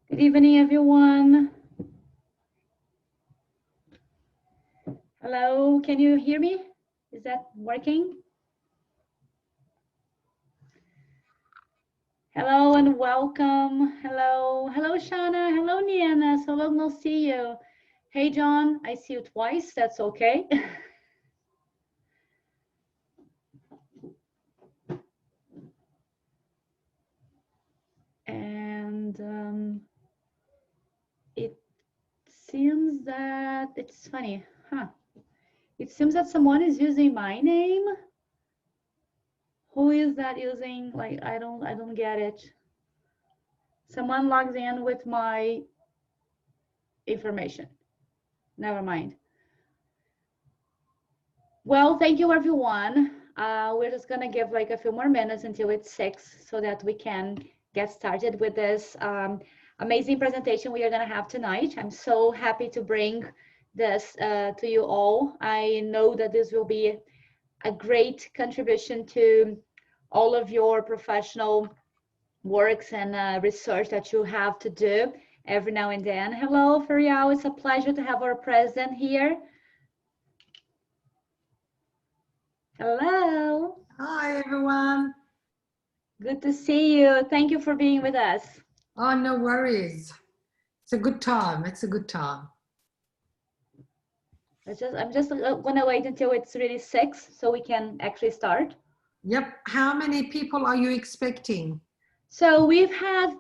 Good evening, everyone. Hello, can you hear me? Is that working? Hello and welcome. Hello, hello, Shauna. Hello, Niana. So long no see you. Hey, John, I see you twice. That's okay. And it seems that it's funny, huh? It seems that someone is using my name. Who is that using? Like, I don't get it. Someone logs in with my information. Never mind. Well, thank you, everyone. We're just gonna give like a few more minutes until it's 6 so that we can get started with this amazing presentation we are gonna have tonight. I'm so happy to bring this to you all. I know that this will be a great contribution to all of your professional works and research that you have to do every now and then. Hello, Ferial. It's a pleasure to have our president here. Hello. Hi, everyone. Good to see you. Thank you for being with us. Oh, no worries. It's a good time. It's a good time. I'm just gonna wait until it's really 6 so we can actually start. Yep. How many people are you expecting? So we've had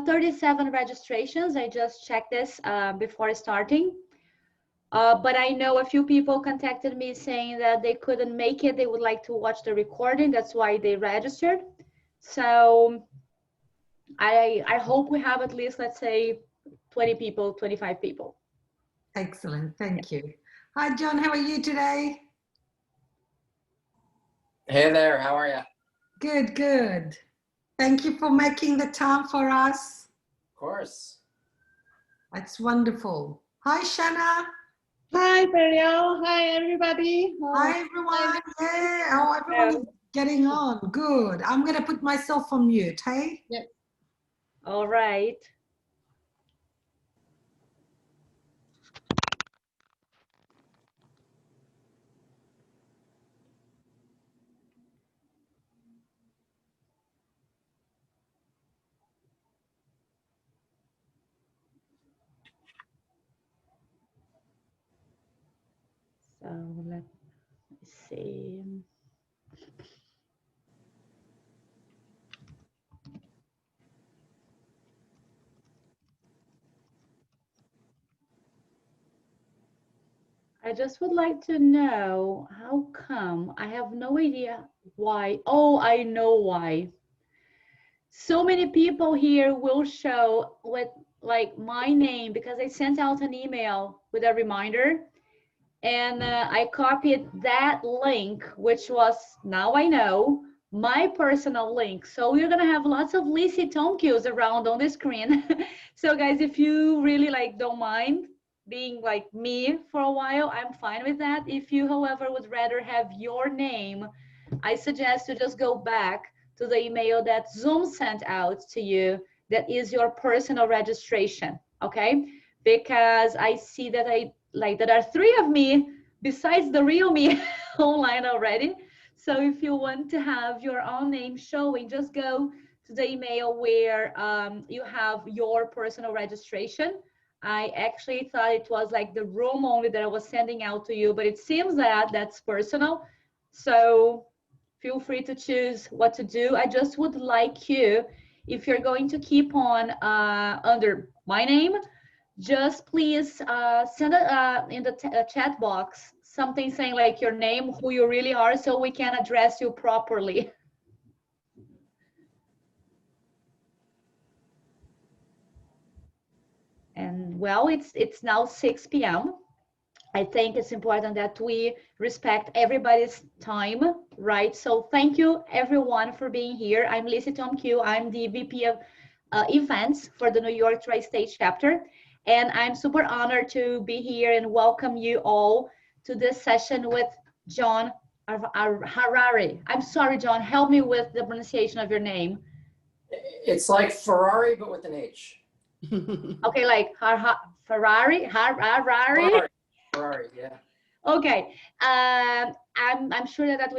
37 registrations. I just checked this before starting. But I know a few people contacted me saying that they couldn't make it. They would like to watch the recording. That's why they registered. So I hope we have at least, let's say, 20 people, 25 people. Excellent. Thank you. Hi, John. How are you today? Hey there. How are you? Good, good. Thank you for making the time for us. Of course. That's wonderful. Hi, Shanna. Hi, Periel. Hi, everybody. Hi, everyone. Yeah. Oh, everyone is getting on. Good. I'm going to put myself on mute, hey? Yep. All right. So let me see. I just would like to know how come. I have no idea why. Oh, I know why. So many people here will show with like my name because I sent out an email with a reminder and I copied that link, which was, now I know, my personal link. So we're gonna have lots of Lizzie Tomkins around on the screen. So guys, if you really like don't mind being like me for a while, I'm fine with that. If you, however, would rather have your name, I suggest you just go back to the email that Zoom sent out to you that is your personal registration, okay? Because I see that there are 3 of me besides the real me online already. So if you want to have your own name showing, just go to the email where you have your personal registration. I actually thought it was like the room only that I was sending out to you, but it seems that that's personal. So feel free to choose what to do. I just would like you, if you're going to keep on under my name, just please send in the chat box something saying like your name, who you really are, so we can address you properly. And well, it's now 6 p.m. I think it's important that we respect everybody's time, right? So thank you everyone for being here. I'm Lisa Tomque. I'm the VP of events for the New York Tri-State chapter. And I'm super honored to be here and welcome you all to this session with John Harari. I'm sorry, John, help me with the pronunciation of your name. It's like Ferrari, but with an H. Okay, like Harari. Ferrari, yeah. Okay, I'm sure that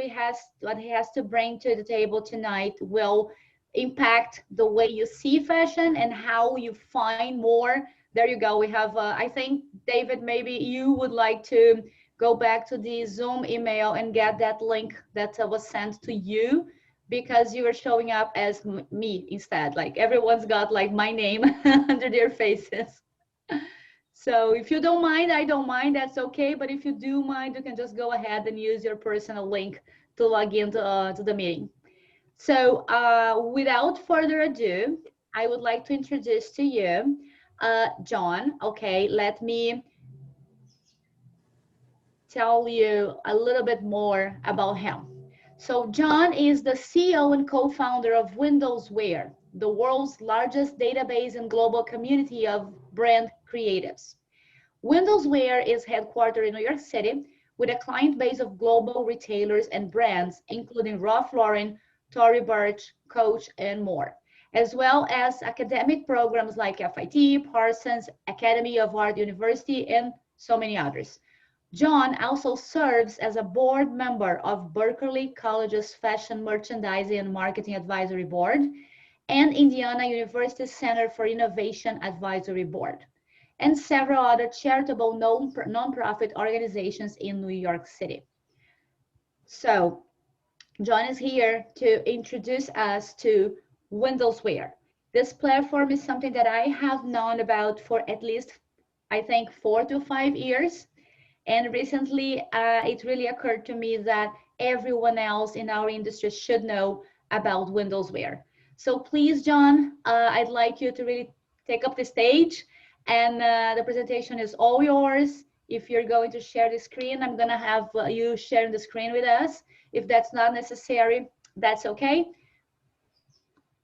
what he has to bring to the table tonight will impact the way you see fashion and how you find more. There you go. We have, I think, David, maybe you would like to go back to the Zoom email and get that link that was sent to you, because you are showing up as me instead. Like everyone's got like my name under their faces. So if you don't mind, I don't mind, that's okay. But if you do mind, you can just go ahead and use your personal link to log into to the meeting. So without further ado, I would like to introduce to you John. Okay, let me tell you a little bit more about him. So John is the CEO and co-founder of WindowsWear, the world's largest database and global community of brand creatives. WindowsWear is headquartered in New York City with a client base of global retailers and brands, including Ralph Lauren, Tory Burch, Coach, and more, as well as academic programs like FIT, Parsons, Academy of Art University, and so many others. John also serves as a board member of Berkeley College's Fashion Merchandising and Marketing Advisory Board and Indiana University Center for Innovation Advisory Board, and several other charitable non-profit organizations in New York City. So John is here to introduce us to WindowsWear. This platform is something that I have known about for at least, I think, 4 to 5 years. And recently, it really occurred to me that everyone else in our industry should know about WindowsWear. So please, John, I'd like you to really take up the stage, and the presentation is all yours. If you're going to share the screen, I'm gonna have you sharing the screen with us. If that's not necessary, that's okay.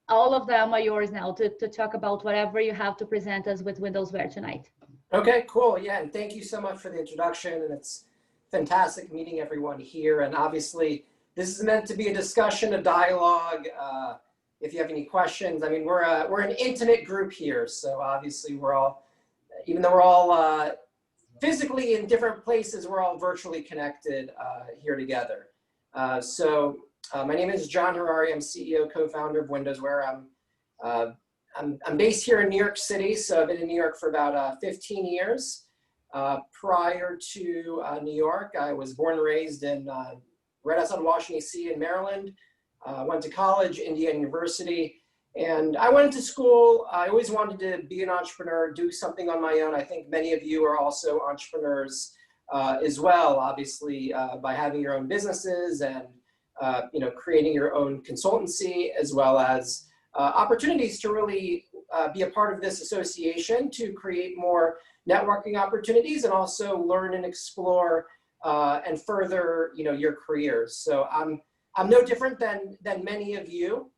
All of them are yours now to talk about whatever you have to present us with WindowsWear tonight. Okay, cool. Yeah, and thank you so much for the introduction. And it's fantastic meeting everyone here. And obviously, this is meant to be a discussion, a dialogue. If you have any questions, I mean, we're an intimate group here. So obviously, we're all, even though we're all physically in different places, we're all virtually connected here together. My name is John Harari. I'm CEO, co-founder of WindowsWear. I'm based here in New York City, so I've been in New York for about 15 years. Prior to New York, I was born and raised in right outside Washington, D.C. in Maryland. Went to college, Indiana University, and I went into school. I always wanted to be an entrepreneur, do something on my own. I think many of you are also entrepreneurs as well, obviously, by having your own businesses and creating your own consultancy, as well as opportunities to really be a part of this association to create more networking opportunities and also learn and explore and further, your careers. So I'm no different than many of you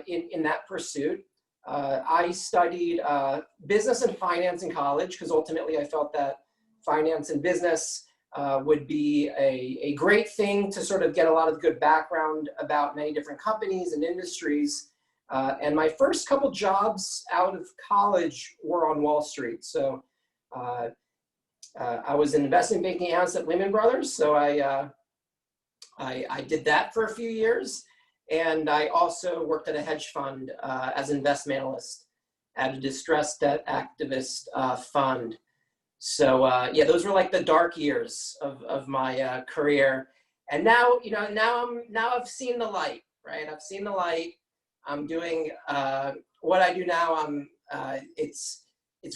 in that pursuit. I studied business and finance in college because ultimately I felt that finance and business would be a great thing to sort of get a lot of good background about many different companies and industries. And my first couple jobs out of college were on Wall Street. So I was an investment banking analyst at Lehman Brothers. So I did that for a few years. And I also worked at a hedge fund as an investment analyst at a distressed debt activist fund. So yeah, those were like the dark years of my career. And now, now I've seen the light, right? I've seen the light. I'm doing what I do now. It's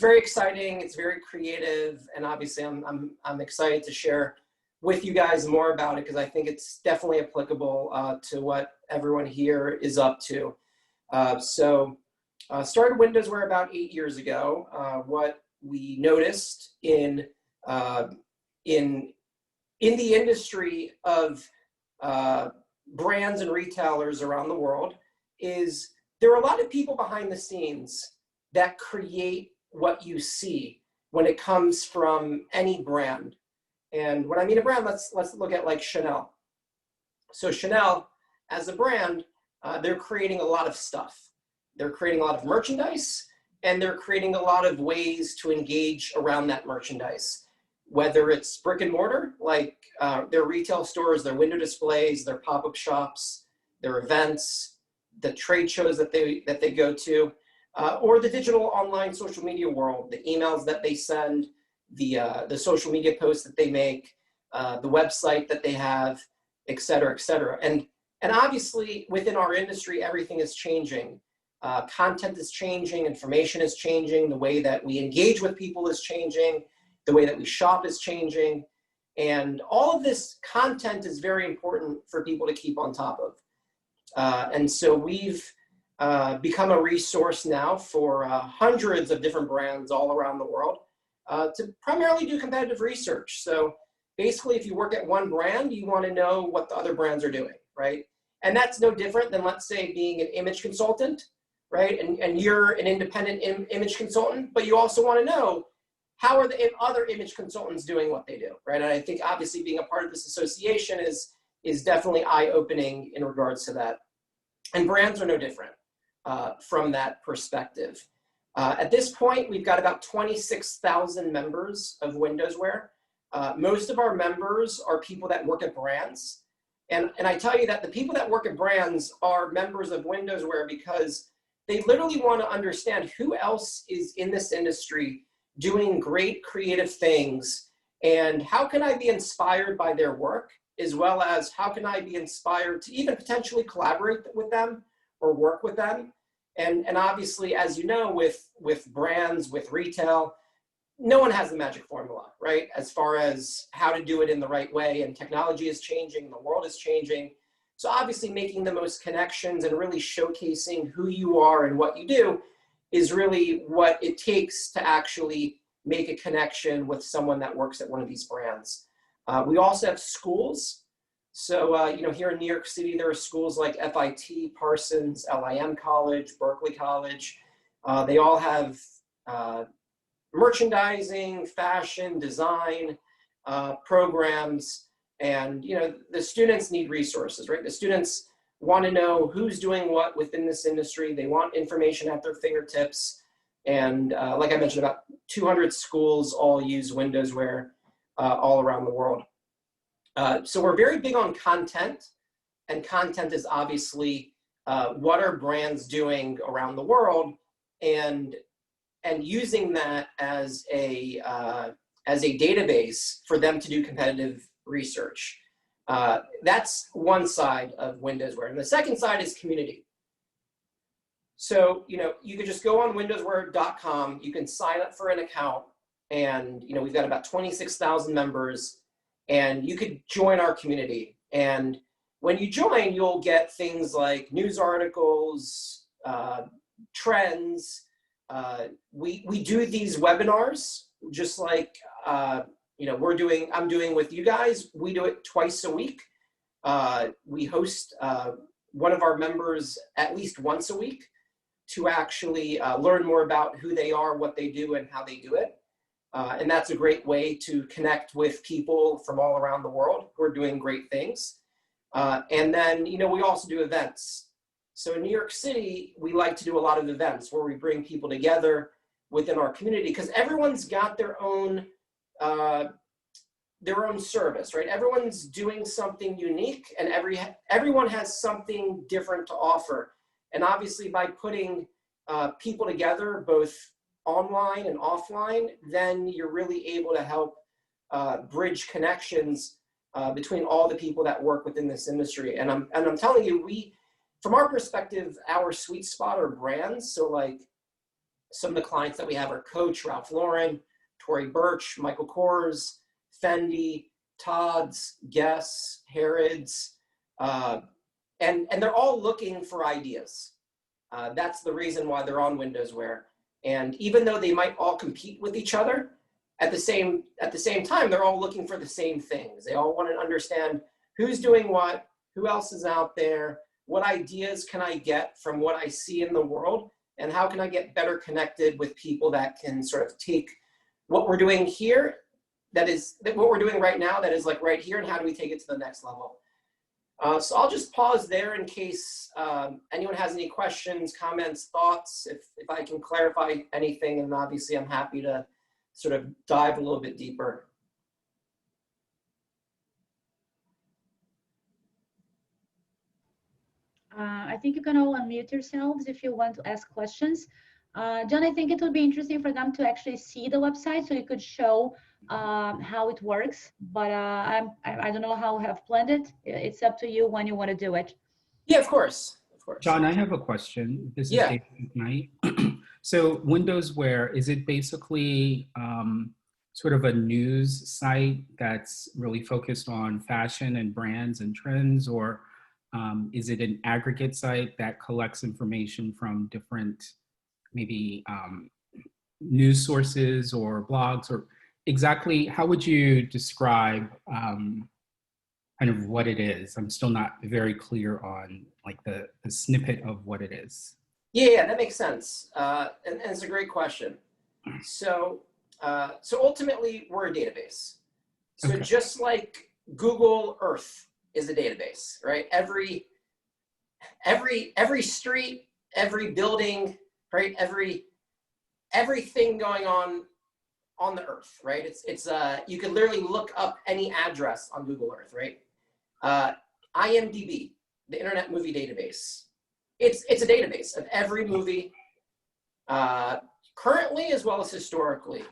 very exciting. It's very creative, and obviously, I'm excited to share with you guys more about it because I think it's definitely applicable to what everyone here is up to. Started WindowsWear about 8 years ago. we noticed in the industry of brands and retailers around the world is there are a lot of people behind the scenes that create what you see when it comes from any brand. And when I mean a brand, let's look at like Chanel. So Chanel, as a brand, they're creating a lot of stuff. They're creating a lot of merchandise, and they're creating a lot of ways to engage around that merchandise. Whether it's brick and mortar, like their retail stores, their window displays, their pop-up shops, their events, the trade shows that they go to, or the digital online social media world, the emails that they send, the social media posts that they make, the website that they have, et cetera, et cetera. And obviously within our industry, everything is changing. Content is changing, information is changing, the way that we engage with people is changing, the way that we shop is changing. And all of this content is very important for people to keep on top of. And so we've become a resource now for hundreds of different brands all around the world to primarily do competitive research. So basically, if you work at one brand, you want to know what the other brands are doing, right? And that's no different than, let's say, being an image consultant, right? And you're an independent image consultant, but you also want to know how are the other image consultants doing what they do, right? And I think obviously being a part of this association is definitely eye-opening in regards to that. And brands are no different from that perspective. At this point, we've got about 26,000 members of WindowsWear. Most of our members are people that work at brands. And I tell you that the people that work at brands are members of WindowsWear because they literally want to understand who else is in this industry doing great creative things, and how can I be inspired by their work, as well as how can I be inspired to even potentially collaborate with them or work with them. And obviously, as you know, with brands, with retail, no one has the magic formula, right? As far as how to do it in the right way, and technology is changing, the world is changing. So obviously making the most connections and really showcasing who you are and what you do is really what it takes to actually make a connection with someone that works at one of these brands. We also have schools. So, here in New York City, there are schools like FIT, Parsons, LIM College, Berkeley College. They all have merchandising, fashion, design programs. And, the students need resources, right? The students want to know who's doing what within this industry. They want information at their fingertips. And like I mentioned, about 200 schools all use WindowsWear all around the world. So we're very big on content, and content is obviously what are brands doing around the world, and using that as a database for them to do competitive research. That's one side of WindowsWear. And the second side is community. So, you could just go on windowswear.com, you can sign up for an account, and, we've got about 26,000 members, and you could join our community. And when you join, you'll get things like news articles, trends. We do these webinars, just like, I'm doing with you guys. We do it twice a week. We host one of our members at least once a week to actually learn more about who they are, what they do, and how they do it. And that's a great way to connect with people from all around the world who are doing great things. And then, we also do events. So in New York City, we like to do a lot of events where we bring people together within our community, because everyone's got their own service, right? Everyone's doing something unique, and everyone has something different to offer. And obviously by putting people together, both online and offline, then you're really able to help bridge connections between all the people that work within this industry. And I'm telling you, from our perspective, our sweet spot are brands. So like some of the clients that we have are Coach, Ralph Lauren, Tory Burch, Michael Kors, Fendi, Todd's, Guess, Harrods, and they're all looking for ideas. That's the reason why they're on WindowsWear. And even though they might all compete with each other, at the same time, they're all looking for the same things. They all want to understand who's doing what, who else is out there, what ideas can I get from what I see in the world, and how can I get better connected with people that can sort of take what we're doing here, what we're doing right now, that is like right here, and how do we take it to the next level? So I'll just pause there in case anyone has any questions, comments, thoughts, if I can clarify anything, and obviously I'm happy to sort of dive a little bit deeper. I think you can all unmute yourselves if you want to ask questions. John, I think it would be interesting for them to actually see the website so you could show how it works. But I don't know how you have planned it. It's up to you when you want to do it. Yeah, of course. Of course. John, I have a question. This is Yeah. David Knight. So WindowsWear, is it basically sort of a news site that's really focused on fashion and brands and trends, or is it an aggregate site that collects information from different maybe news sources or blogs, or exactly how would you describe kind of what it is? I'm still not very clear on like the snippet of what it is. Yeah, that makes sense. And it's a great question. So ultimately we're a database. So Okay. just like Google Earth is a database, right? Every street, every building, right? Everything going on the Earth, right? It's you can literally look up any address on Google Earth, right? IMDb, the Internet Movie Database. It's a database of every movie, currently as well as historically.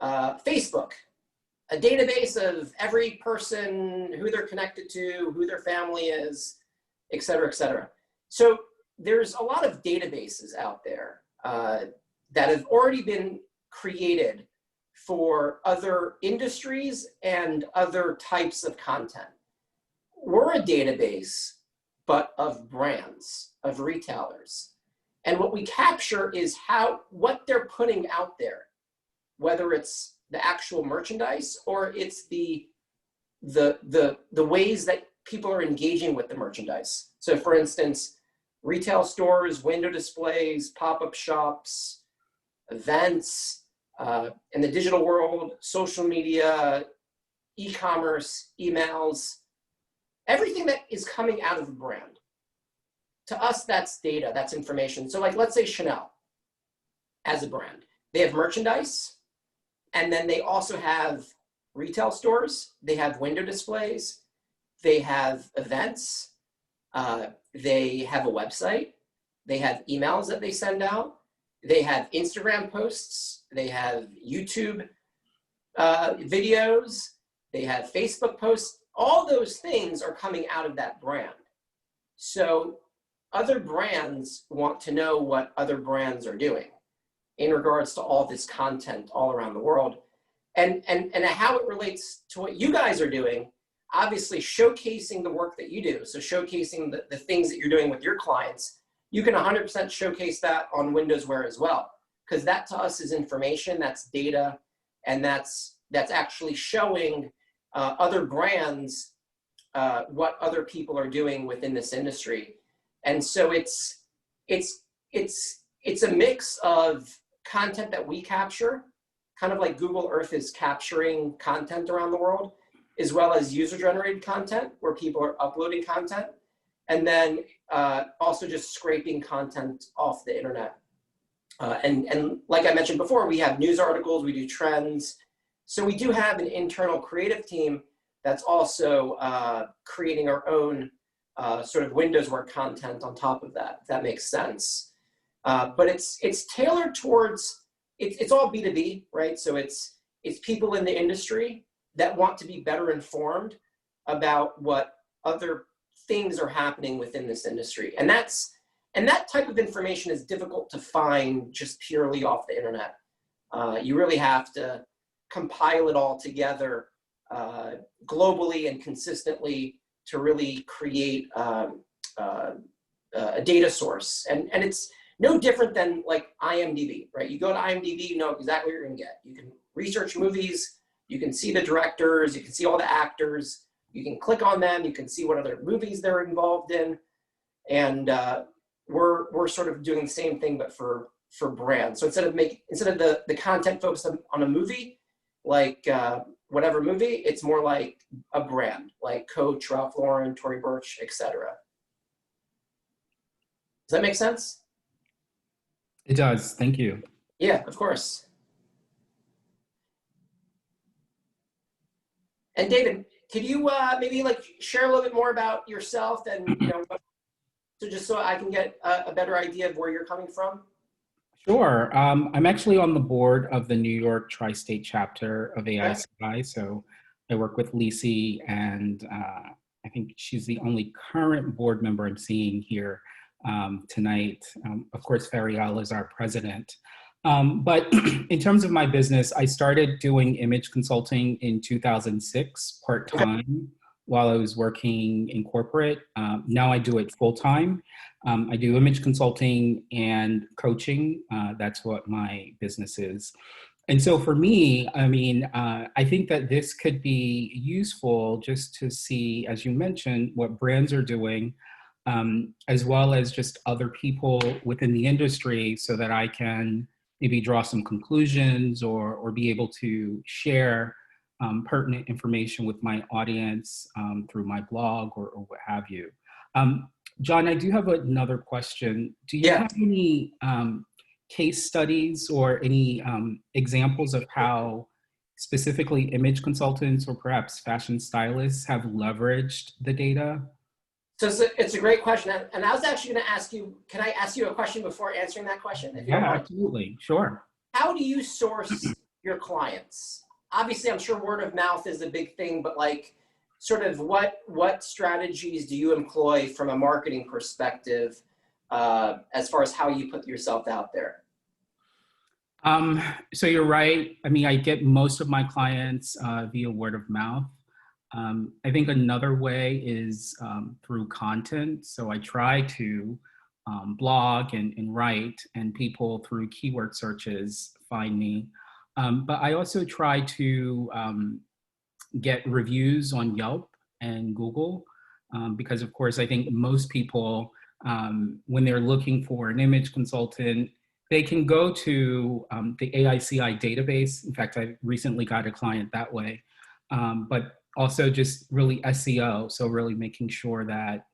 Facebook, a database of every person, who they're connected to, who their family is, et cetera, et cetera. So there's a lot of databases out there that have already been created for other industries and other types of content. We're a database, but of brands, of retailers. And what we capture is what they're putting out there, whether it's the actual merchandise or it's the ways that people are engaging with the merchandise. So for instance, retail stores, window displays, pop-up shops, events, in the digital world, social media, e-commerce, emails, everything that is coming out of a brand. To us, that's data, that's information. So like, let's say Chanel as a brand, they have merchandise, and then they also have retail stores, they have window displays, they have events, they have a website, they have emails that they send out, they have Instagram posts, they have YouTube videos, they have Facebook posts. All those things are coming out of that brand. So other brands want to know what other brands are doing in regards to all this content all around the world, and how it relates to what you guys are doing, obviously showcasing the work that you do. So showcasing the things that you're doing with your clients, you can 100% showcase that on WindowsWear as well, because that to us is information, that's data, and that's actually showing other brands what other people are doing within this industry. And so it's a mix of content that we capture, kind of like Google Earth is capturing content around the world, as well as user-generated content where people are uploading content, and then also just scraping content off the internet. And like I mentioned before, we have news articles, we do trends. So we do have an internal creative team that's also creating our own sort of WindowsWear content on top of that, if that makes sense. But it's tailored towards, it's all B2B, right? So it's people in the industry that want to be better informed about what other things are happening within this industry. And that type of information is difficult to find just purely off the internet. You really have to compile it all together globally and consistently to really create a data source. And no different than like IMDb, right? You go to IMDb, you know exactly what you're gonna get. You can research movies, you can see the directors, you can see all the actors, you can click on them, you can see what other movies they're involved in. And we're sort of doing the same thing, but for brands. So instead of the content focused on a movie, like whatever movie, it's more like a brand, like Coach, Ralph Lauren, Tory Burch, etc. Does that make sense? It does. Thank you. Yeah, of course. And David, could you maybe like share a little bit more about yourself and so just so I can get a better idea of where you're coming from? Sure. I'm actually on the board of the New York Tri-State chapter of AICI. So I work with Lisi, and I think she's the only current board member I'm seeing here tonight. Of course, Fariel is our president. But in terms of my business, I started doing image consulting in 2006, part-time, while I was working in corporate. Now I do it full-time. I do image consulting and coaching. That's what my business is. And so for me, I mean, I think that this could be useful just to see, as you mentioned, what brands are doing, as well as just other people within the industry, so that I can maybe draw some conclusions or be able to share pertinent information with my audience through my blog or what have you. John, I do have another question. Do you have any case studies or any examples of how specifically image consultants or perhaps fashion stylists have leveraged the data? So it's a great question. And I was actually going to ask you, can I ask you a question before answering that question? If you don't mind? Absolutely. Sure. How do you source your clients? Obviously, I'm sure word of mouth is a big thing, but like sort of what strategies do you employ from a marketing perspective as far as how you put yourself out there? So you're right. I mean, I get most of my clients via word of mouth. I think another way is through content. So I try to blog and write, and people through keyword searches find me. But I also try to get reviews on Yelp and Google, because of course, I think most people, when they're looking for an image consultant, they can go to the AICI database. In fact, I recently got a client that way, but also just really SEO. So really making sure that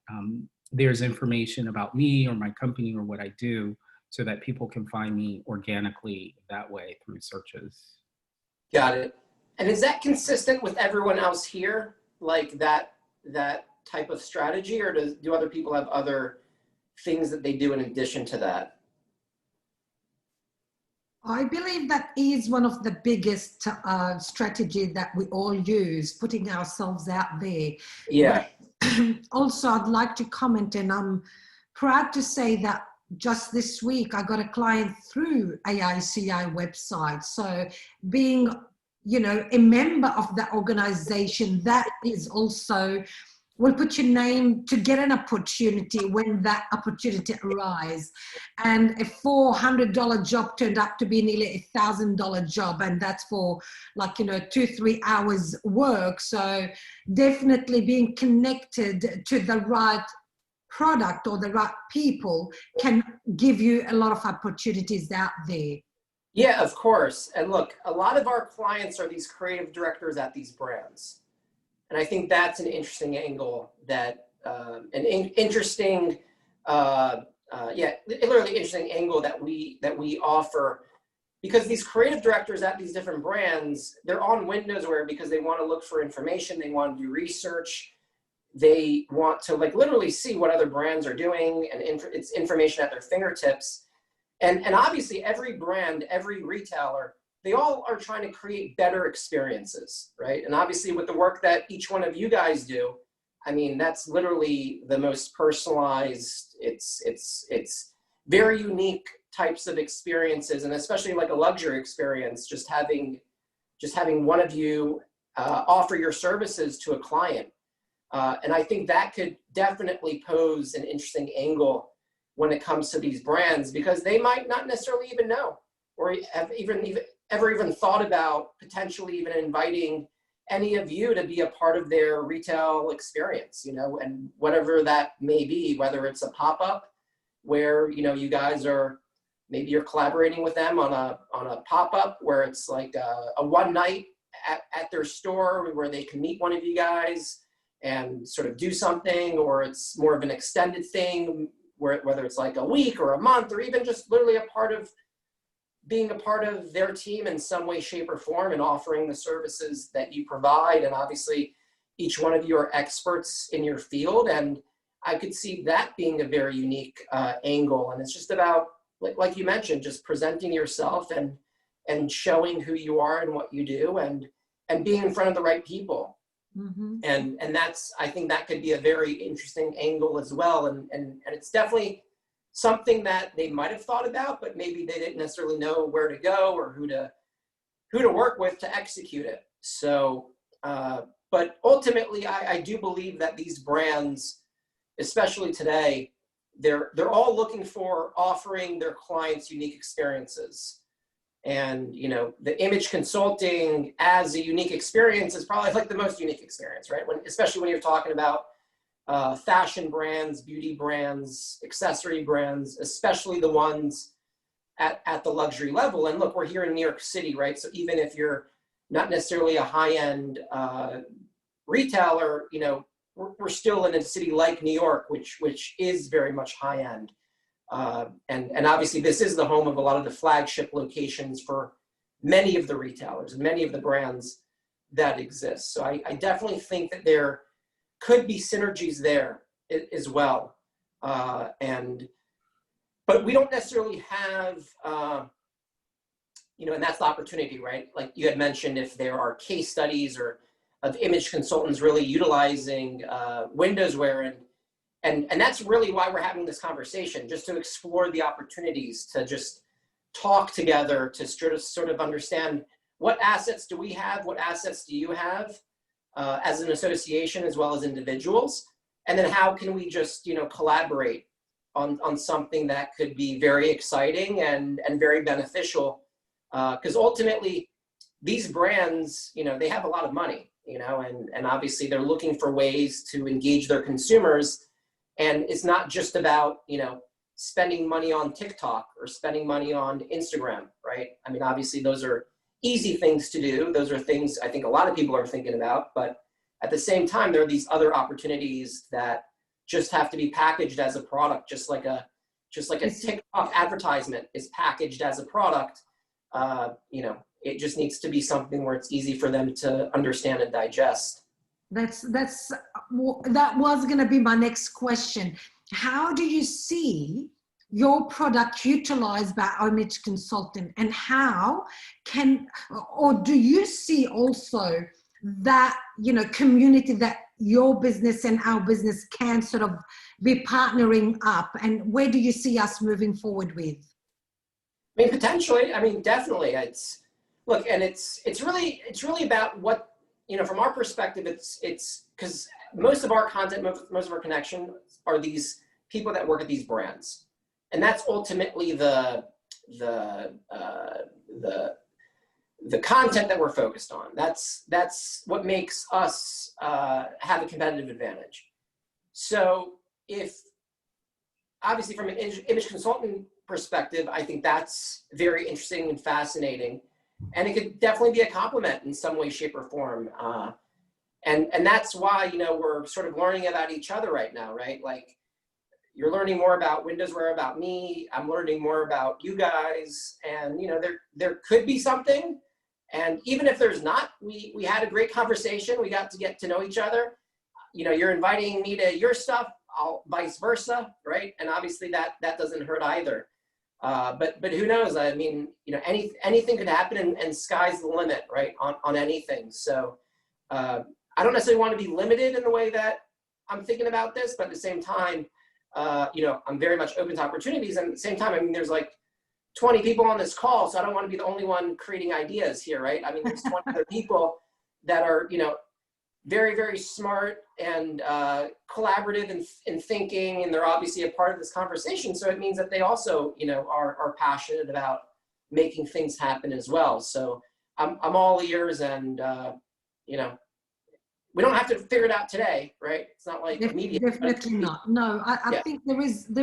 there's information about me or my company or what I do, so that people can find me organically that way through searches. Got it. And is that consistent with everyone else here, like that type of strategy, or do other people have other things that they do in addition to that? I believe that is one of the biggest strategies that we all use, putting ourselves out there. Yeah. But also, I'd like to comment, and I'm proud to say that just this week, I got a client through AICI website. So being, a member of the organization, that is also will put your name to get an opportunity when that opportunity arises. And a $400 job turned out to be nearly $1,000 job. And that's for 2-3 hours work. So definitely being connected to the right product or the right people can give you a lot of opportunities out there. Yeah, of course. And look, a lot of our clients are these creative directors at these brands. And I think that's an interesting angle that, literally interesting angle that we offer, because these creative directors at these different brands, they're on WindowsWear because they want to look for information, they want to do research, they want to literally see what other brands are doing, and it's information at their fingertips. And obviously every brand, every retailer, they all are trying to create better experiences, right? And obviously with the work that each one of you guys do, I mean, that's literally the most personalized, it's very unique types of experiences, and especially like a luxury experience, just having one of you offer your services to a client. And I think that could definitely pose an interesting angle when it comes to these brands, because they might not necessarily even know, or have ever even thought about potentially even inviting any of you to be a part of their retail experience, you know, and whatever that may be, whether it's a pop-up where, you know, you guys are, maybe you're collaborating with them on a pop-up where it's like a one night at their store where they can meet one of you guys and sort of do something, or it's more of an extended thing where, whether it's like a week or a month, or even just literally being a part of their team in some way, shape, or form, and offering the services that you provide. And obviously, each one of you are experts in your field, and I could see that being a very unique angle. And it's just about, like you mentioned, just presenting yourself and showing who you are and what you do, and being in front of the right people. Mm-hmm. And that's, I think that could be a very interesting angle as well. And it's definitely something that they might have thought about, but maybe they didn't necessarily know where to go or who to work with to execute it. So, but ultimately, I do believe that these brands, especially today, they're all looking for offering their clients unique experiences. And, you know, the image consulting as a unique experience is probably like the most unique experience, right? Especially when you're talking about fashion brands, beauty brands, accessory brands, especially the ones at the luxury level. And look, we're here in New York City, right? So even if you're not necessarily a high-end retailer, you know, we're still in a city like New York, which is very much high-end. And obviously this is the home of a lot of the flagship locations for many of the retailers and many of the brands that exist. So I definitely think that there could be synergies there as well. But we don't necessarily have, you know, and that's the opportunity, right? Like you had mentioned, if there are case studies or of image consultants really utilizing WindowsWear, and that's really why we're having this conversation, just to explore the opportunities to just talk together, to sort of understand what assets do we have, what assets do you have as an association as well as individuals, and then how can we just, you know, collaborate on something that could be very exciting and very beneficial, because ultimately these brands, you know, they have a lot of money, you know, and obviously they're looking for ways to engage their consumers. And it's not just about, you know, spending money on TikTok or spending money on Instagram, right? I mean, obviously those are easy things to do. Those are things I think a lot of people are thinking about, but at the same time, there are these other opportunities that just have to be packaged as a product, just like a TikTok advertisement is packaged as a product. You know, it just needs to be something where it's easy for them to understand and digest. That was going to be my next question. How do you see your product utilized by image consultant, and how can, or do you see also that, you know, community that your business and our business can sort of be partnering up, and where do you see us moving forward with? I mean, potentially, I mean, definitely. It's really about what, you know, from our perspective, it's because most of our content, most of our connection are these people that work at these brands. And that's ultimately the content that we're focused on. That's what makes us have a competitive advantage. So if, obviously from an image consultant perspective, I think that's very interesting and fascinating. And it could definitely be a compliment in some way, shape, or form. And that's why, you know, we're sort of learning about each other right now, right? Like, you're learning more about WindowsWear about me. I'm learning more about you guys. And, you know, there could be something. And even if there's not, we had a great conversation. We got to get to know each other. You know, you're inviting me to your stuff, I'll vice versa, right? And obviously that doesn't hurt either. But who knows? I mean, you know, anything could happen, and sky's the limit, right? On anything. So I don't necessarily want to be limited in the way that I'm thinking about this, but at the same time, you know, I'm very much open to opportunities. And at the same time, I mean, there's like 20 people on this call, so I don't want to be the only one creating ideas here, right? I mean, there's 20 other people that are, you know, very, very smart and collaborative in thinking, and they're obviously a part of this conversation. So it means that they also, you know, are passionate about making things happen as well. So I'm all ears, and you know, we don't have to figure it out today, right? It's not like media. Definitely not. No, I Yeah. think there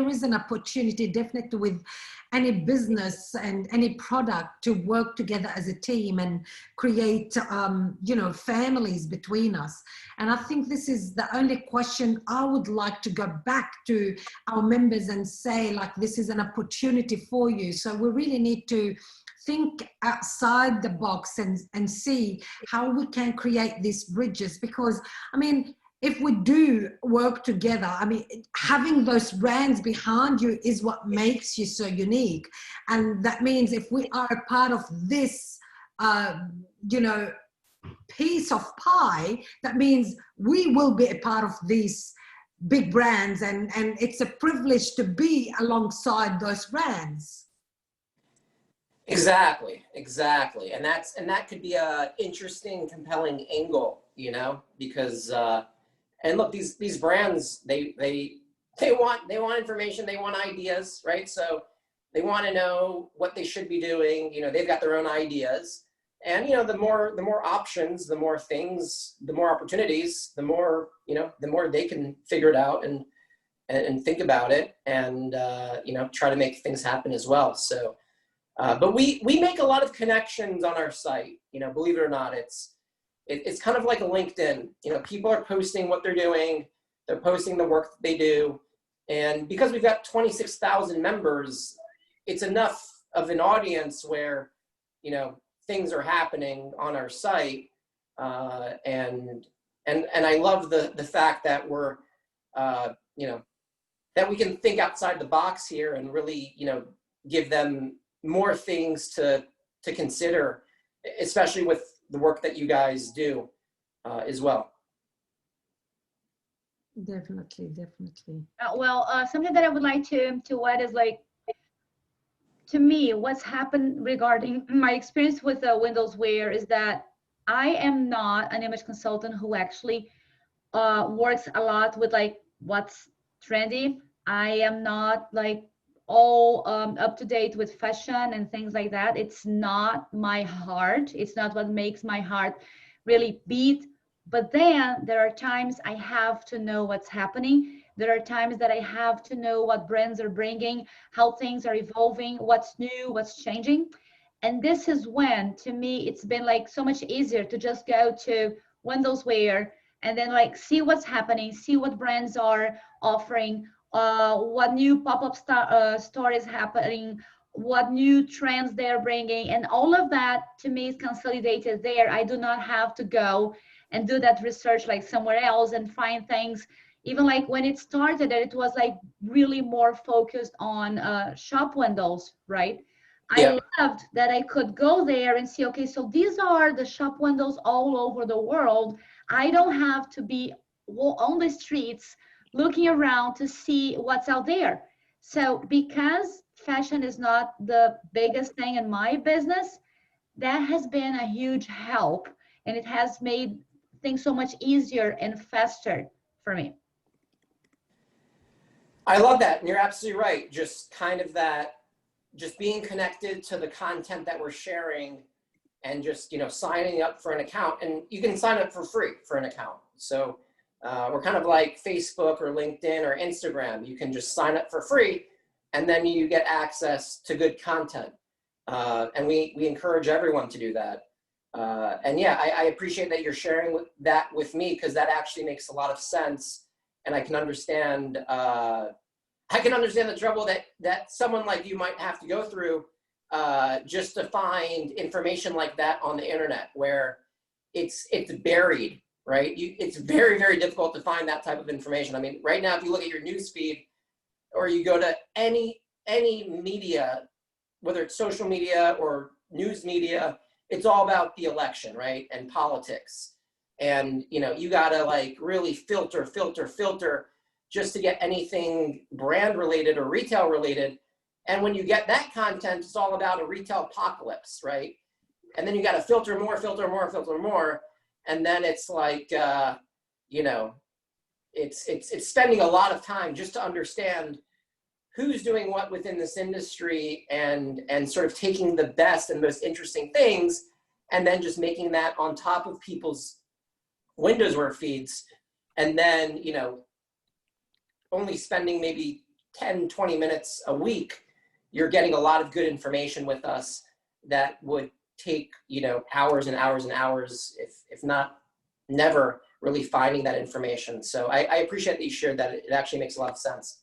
is an opportunity definitely with any business and any product to work together as a team and create, you know, families between us. And I think this is the only question I would like to go back to our members and say, like, this is an opportunity for you. So we really need to think outside the box and see how we can create these bridges, because I mean, if we do work together, I mean, having those brands behind you is what makes you so unique. And that means if we are a part of this, you know, piece of pie, that means we will be a part of these big brands, and it's a privilege to be alongside those brands. Exactly, exactly. And that could be a interesting, compelling angle, you know, because and look, these brands, they want information, they want ideas, right? So they want to know what they should be doing. You know, they've got their own ideas, and you know, the more options, the more things, the more opportunities, the more, you know, the more they can figure it out and think about it, and you know, try to make things happen as well. So. But we make a lot of connections on our site, you know, believe it or not. It's kind of like a LinkedIn. You know, people are posting what they're doing, they're posting the work that they do, and because we've got 26,000 members, it's enough of an audience where, you know, things are happening on our site, and I love the fact that we're, you know, that we can think outside the box here and really, you know, give them more things to consider, especially with the work that you guys do as well. Definitely. Something that I would like to add is, like, to me, what's happened regarding my experience with WindowsWear is that I am not an image consultant who actually works a lot with like what's trendy. I am not like all up to date with fashion and things like that. It's not my heart. It's not what makes my heart really beat. But then there are times I have to know what's happening. There are times that I have to know what brands are bringing, how things are evolving, what's new, what's changing. And this is when, to me, it's been like so much easier to just go to WindowsWear and then like see what's happening, see what brands are offering, what new pop-up store is happening, what new trends they're bringing, and all of that to me is consolidated there. I do not have to go and do that research like somewhere else and find things. Even like when it started, it was like really more focused on shop windows, right? Yeah. I loved that I could go there and see, okay, so these are the shop windows all over the world. I don't have to be on the streets looking around to see what's out there. So because fashion is not the biggest thing in my business, that has been a huge help, and it has made things so much easier and faster for me. I love that, and you're absolutely right. Just kind of that, just being connected to the content that we're sharing, and just, you know, signing up for an account, and you can sign up for free for an account. So we're kind of like Facebook or LinkedIn or Instagram. You can just sign up for free, and then you get access to good content. And we encourage everyone to do that. And yeah, I appreciate that you're sharing that with me, because that actually makes a lot of sense, and I can understand. I can understand the trouble that someone like you might have to go through just to find information like that on the internet, where it's buried, right? It's very, very difficult to find that type of information. I mean, right now, if you look at your news feed, or you go to any media, whether it's social media or news media, it's all about the election, right? And politics. And, you know, you gotta like really filter just to get anything brand related or retail related. And when you get that content, it's all about a retail apocalypse, right? And then you got to filter more. and then it's like, you know, it's spending a lot of time just to understand who's doing what within this industry, and sort of taking the best and most interesting things and then just making that on top of people's WindowsWear feeds, and then, you know, only spending maybe 10, 20 minutes a week, you're getting a lot of good information with us that would take, you know, hours and hours and hours, if not never really finding that information. So I appreciate that you shared that. It actually makes a lot of sense.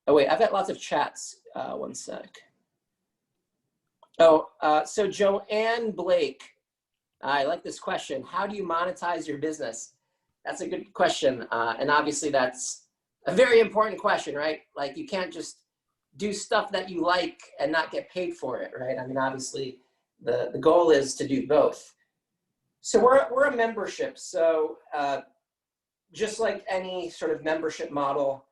Oh wait, I've got lots of chats. One sec. Oh, so Joanne Blake, I like this question. How do you monetize your business? That's a good question. And obviously that's a very important question, right? Like, you can't just do stuff that you like and not get paid for it, right? I mean, obviously the goal is to do both. So we're a membership. So just like any sort of membership model,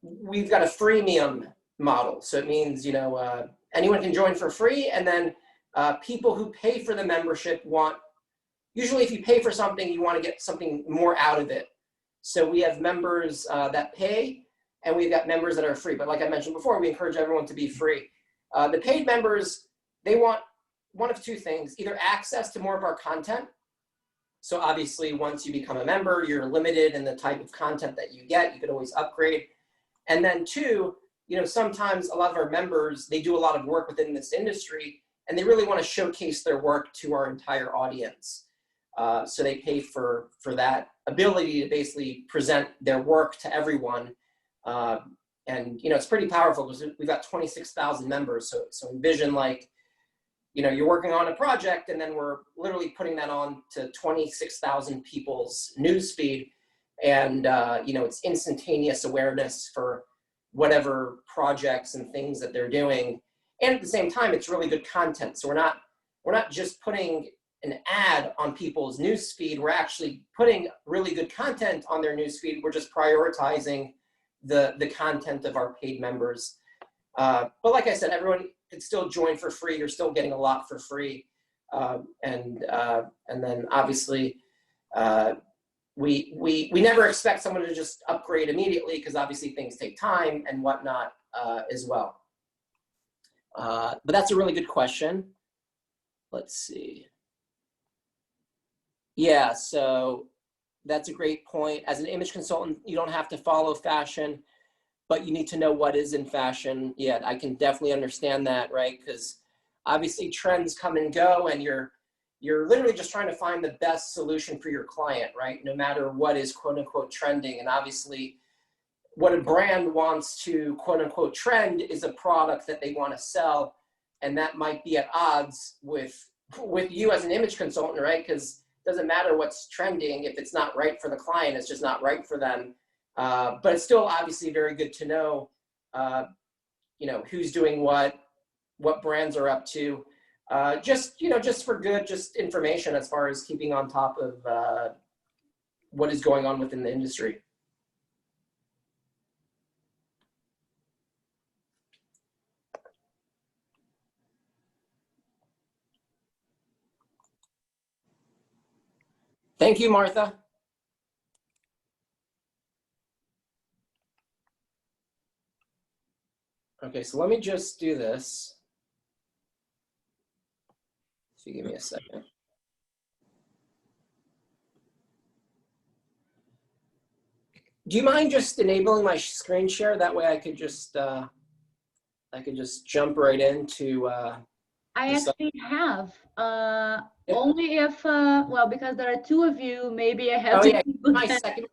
we've got a freemium model. So it means, you know, anyone can join for free, and then people who pay for the membership want, usually if you pay for something, you want to get something more out of it. So we have members that pay, and we've got members that are free. But like I mentioned before, we encourage everyone to be free. The paid members, they want one of two things: either access to more of our content. So obviously, once you become a member, you're limited in the type of content that you get. You could always upgrade. And then two, you know, sometimes a lot of our members, they do a lot of work within this industry, and they really want to showcase their work to our entire audience. So they pay for that ability to basically present their work to everyone. And, you know, it's pretty powerful because we've got 26,000 members. So envision, like, you know, you're working on a project, and then we're literally putting that on to 26,000 people's newsfeed. And, you know, it's instantaneous awareness for whatever projects and things that they're doing. And at the same time, it's really good content. So we're not just putting an ad on people's newsfeed. We're actually putting really good content on their newsfeed. We're just prioritizing the content of our paid members. But like I said, everyone can still join for free. You're still getting a lot for free. And then obviously, we never expect someone to just upgrade immediately, because obviously things take time and whatnot as well. But that's a really good question. Let's see. Yeah, so that's a great point. As an image consultant, you don't have to follow fashion, but you need to know what is in fashion. Yeah, I can definitely understand that, right? Because obviously trends come and go, and you're literally just trying to find the best solution for your client, right? No matter what is quote unquote trending. And obviously what a brand wants to quote unquote trend is a product that they want to sell. And that might be at odds with you as an image consultant, right? Because it doesn't matter what's trending. If it's not right for the client, it's just not right for them. But it's still obviously very good to know, you know, who's doing what brands are up to. Just, you know, just for good, just information as far as keeping on top of what is going on within the industry. Thank you, Martha. Okay, so let me just do this. If you give me a second. Do you mind just enabling my screen share? That way I could just jump right into I actually have. Only if, well, because there are two of you, maybe I have oh, to yeah, keep my that. second.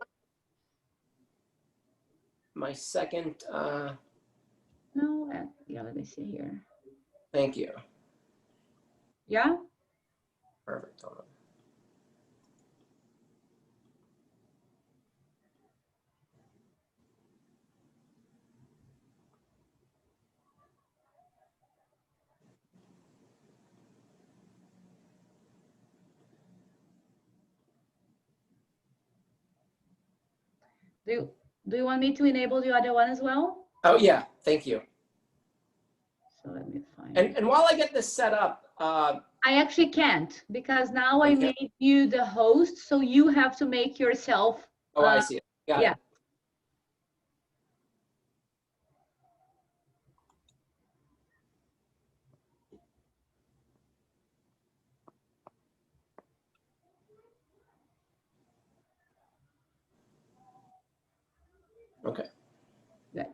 No, yeah, let me see here. Thank you. Yeah? Perfect. Hold on. Do you want me to enable the other one as well? Oh, yeah, thank you. So let me find And while I get this set up, I actually can't because now I okay. made you the host, so you have to make yourself. Oh, I see it. Got yeah. it. Okay. Good.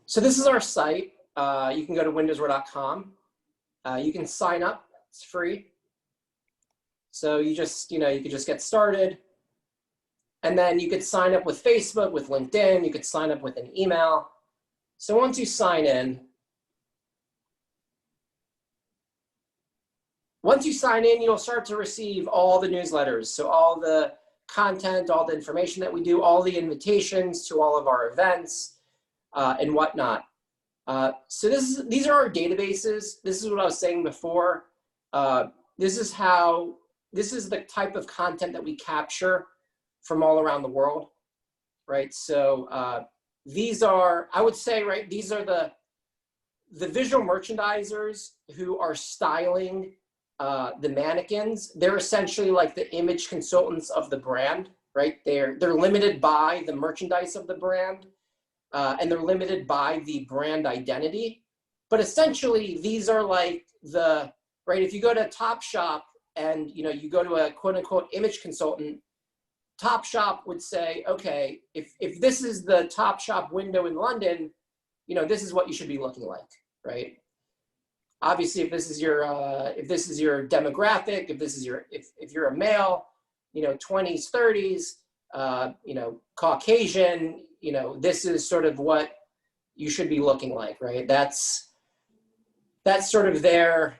So this is our site. You can go to windowswear.com. You can sign up. It's free. So you just, you could just get started. And then you could sign up with Facebook, with LinkedIn. You could sign up with an email. So once you sign in, you'll start to receive all the newsletters. So all the content, all the information that we do, all the invitations to all of our events and whatnot. So these are our databases. This is what I was saying before. This is the type of content that we capture from all around the world, right? So these are, I would say, right, these are the visual merchandisers who are styling the mannequins. They're essentially like the image consultants of the brand, right? They're limited by the merchandise of the brand, and they're limited by the brand identity. But essentially, these are like right, if you go to Topshop and you go to a quote unquote image consultant, Topshop would say, okay, if this is the Topshop window in London, this is what you should be looking like, right? Obviously, if this is your demographic, if you're a male, 20s, 30s, Caucasian, this is sort of what you should be looking like, right? That's sort of their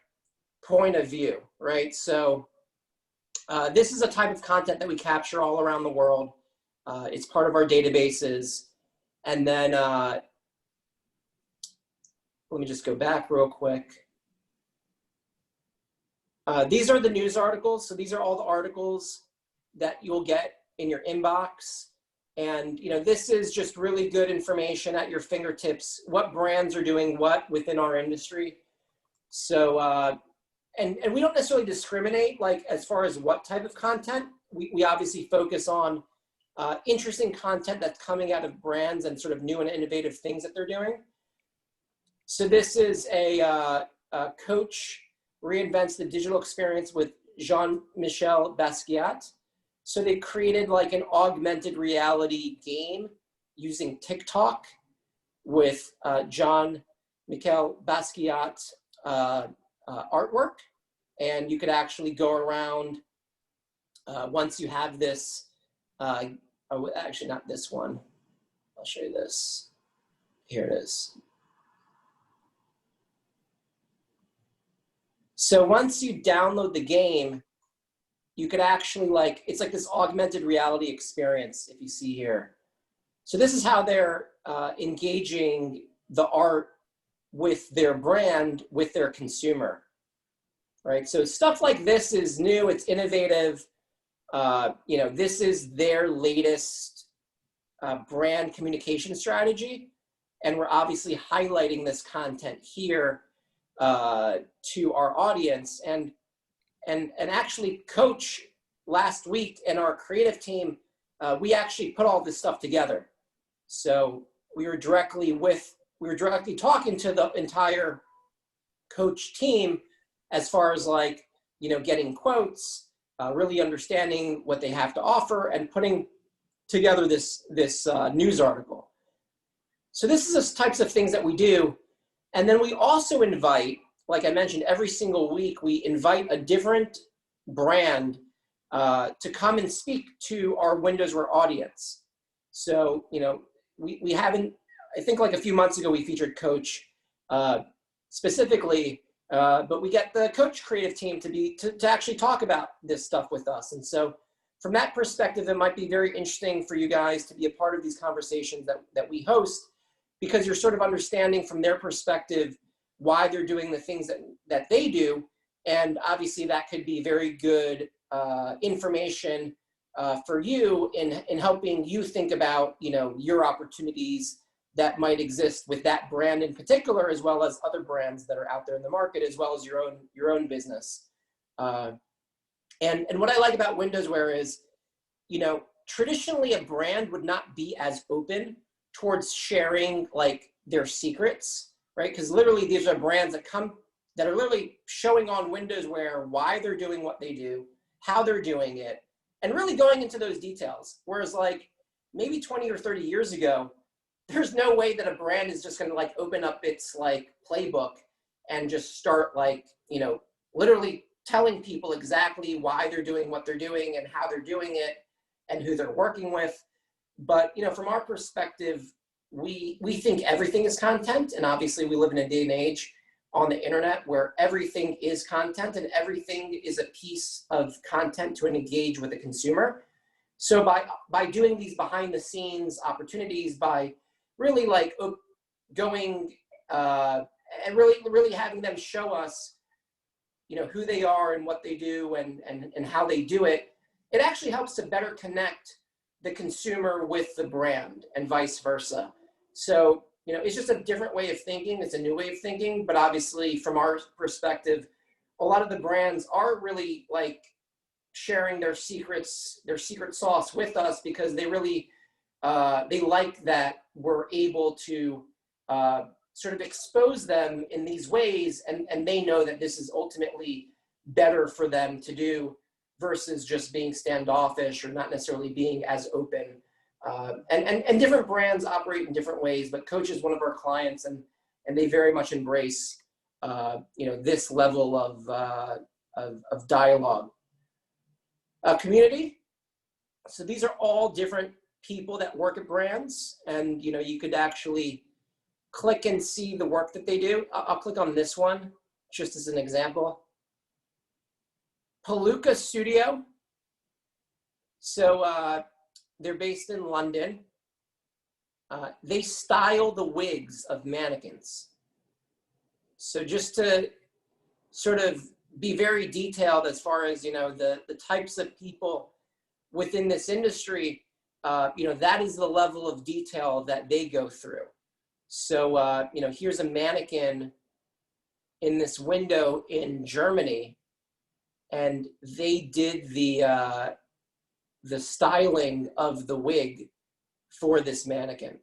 point of view, right? So this is a type of content that we capture all around the world. It's part of our databases. And then let me just go back real quick. These are the news articles. So these are all the articles that you'll get in your inbox. And this is just really good information at your fingertips, what brands are doing what within our industry. So, and we don't necessarily discriminate like as far as what type of content. We obviously focus on interesting content that's coming out of brands and sort of new and innovative things that they're doing. So this is a coach reinvents the digital experience with Jean-Michel Basquiat. So they created like an augmented reality game using TikTok with Jean-Michel Basquiat artwork. And you could actually go around once you have this, actually not this one. I'll show you this. Here it is. So once you download the game, you could actually it's like this augmented reality experience if you see here. So this is how they're engaging the art with their brand, with their consumer, right? So stuff like this is new, it's innovative. This is their latest brand communication strategy. And we're obviously highlighting this content here to our audience. And actually Coach last week and our creative team, we actually put all this stuff together. So we were directly talking to the entire Coach team as far as getting quotes, really understanding what they have to offer and putting together this news article. So this is the types of things that we do. And then we also invite, like I mentioned, every single week, we invite a different brand to come and speak to our WindowsWear audience. So, we haven't, I think like a few months ago, we featured Coach specifically, but we get the Coach creative team to actually talk about this stuff with us. And so from that perspective, it might be very interesting for you guys to be a part of these conversations that we host. because you're sort of understanding from their perspective why they're doing the things that they do. And obviously that could be very good information for you in helping you think about, you know, your opportunities that might exist with that brand in particular, as well as other brands that are out there in the market, as well as your own business. And what I like about WindowsWear is, you know, traditionally a brand would not be as open towards sharing like their secrets, right? Because literally these are brands that are literally showing on WindowsWear why they're doing what they do, how they're doing it, and really going into those details. Whereas like maybe 20 or 30 years ago, there's no way that a brand is just gonna like open up its like playbook and just start like, you know, literally telling people exactly why they're doing what they're doing and how they're doing it and who they're working with. But, you know, from our perspective, we think everything is content. And obviously we live in a day and age on the internet where everything is content and everything is a piece of content to engage with the consumer. So by doing these behind the scenes opportunities, by really like going and really having them show us, you know, who they are and what they do and how they do it, it actually helps to better connect the consumer with the brand and vice versa. So, you know, it's just a different way of thinking. It's a new way of thinking, but obviously from our perspective, a lot of the brands are really like sharing their secrets, their secret sauce with us because they really, they like that we're able to sort of expose them in these ways, and they know that this is ultimately better for them to do versus just being standoffish or not necessarily being as open. And different brands operate in different ways, but Coach is one of our clients, and they very much embrace you know, this level of dialogue. Community. So these are all different people that work at brands, and you know, you could actually click and see the work that they do. I'll click on this one just as an example. Palooka Studio. So they're based in London. They style the wigs of mannequins. So just to sort of be very detailed as far as, you know, the types of people within this industry, you know, that is the level of detail that they go through. So, you know, here's a mannequin in this window in Germany, and they did the styling of the wig for this mannequin.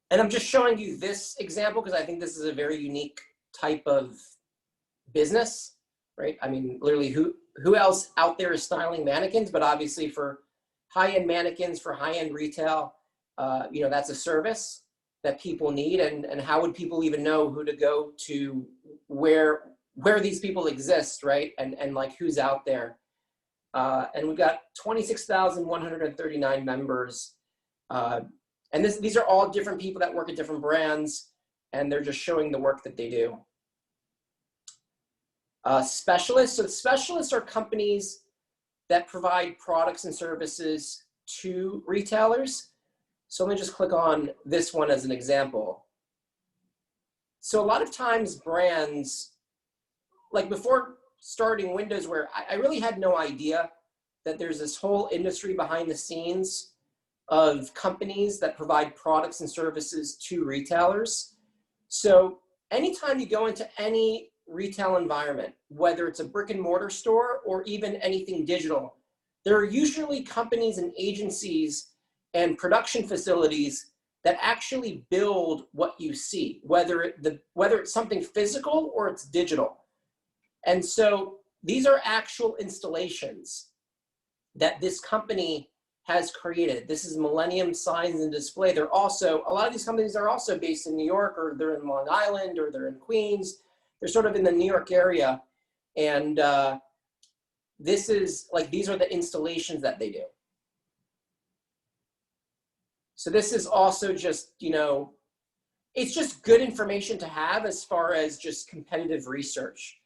And I'm just showing you this example because I think this is a very unique type of business, right? I mean, literally who else out there is styling mannequins? But obviously for high-end mannequins, for high-end retail, you know, that's a service that people need. And how would people even know who to go to, where these people exist, right? And like who's out there. And we've got 26,139 members. And these are all different people that work at different brands, and they're just showing the work that they do. Specialists. So specialists are companies that provide products and services to retailers. So let me just click on this one as an example. So a lot of times brands, like before starting WindowsWear, I really had no idea that there's this whole industry behind the scenes of companies that provide products and services to retailers. So anytime you go into any retail environment, whether it's a brick and mortar store or even anything digital, there are usually companies and agencies and production facilities that actually build what you see, whether it's something physical or it's digital. And so these are actual installations that this company has created. This is Millennium Signs and Display. They're also, a lot of these companies are also based in New York, or they're in Long Island, or they're in Queens. They're sort of in the New York area. And this is like, these are the installations that they do. So this is also just, you know, it's just good information to have as far as just competitive research,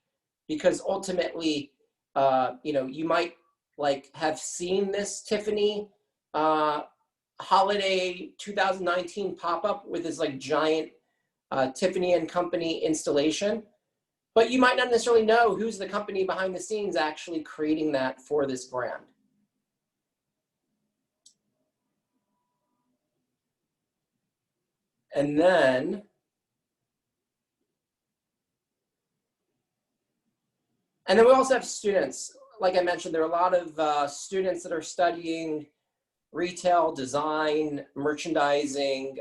because ultimately, you know, you might like have seen this Tiffany holiday 2019 pop-up with this like giant Tiffany and Company installation, but you might not necessarily know who's the company behind the scenes actually creating that for this brand. And then we also have students. Like I mentioned, there are a lot of students that are studying retail, design, merchandising,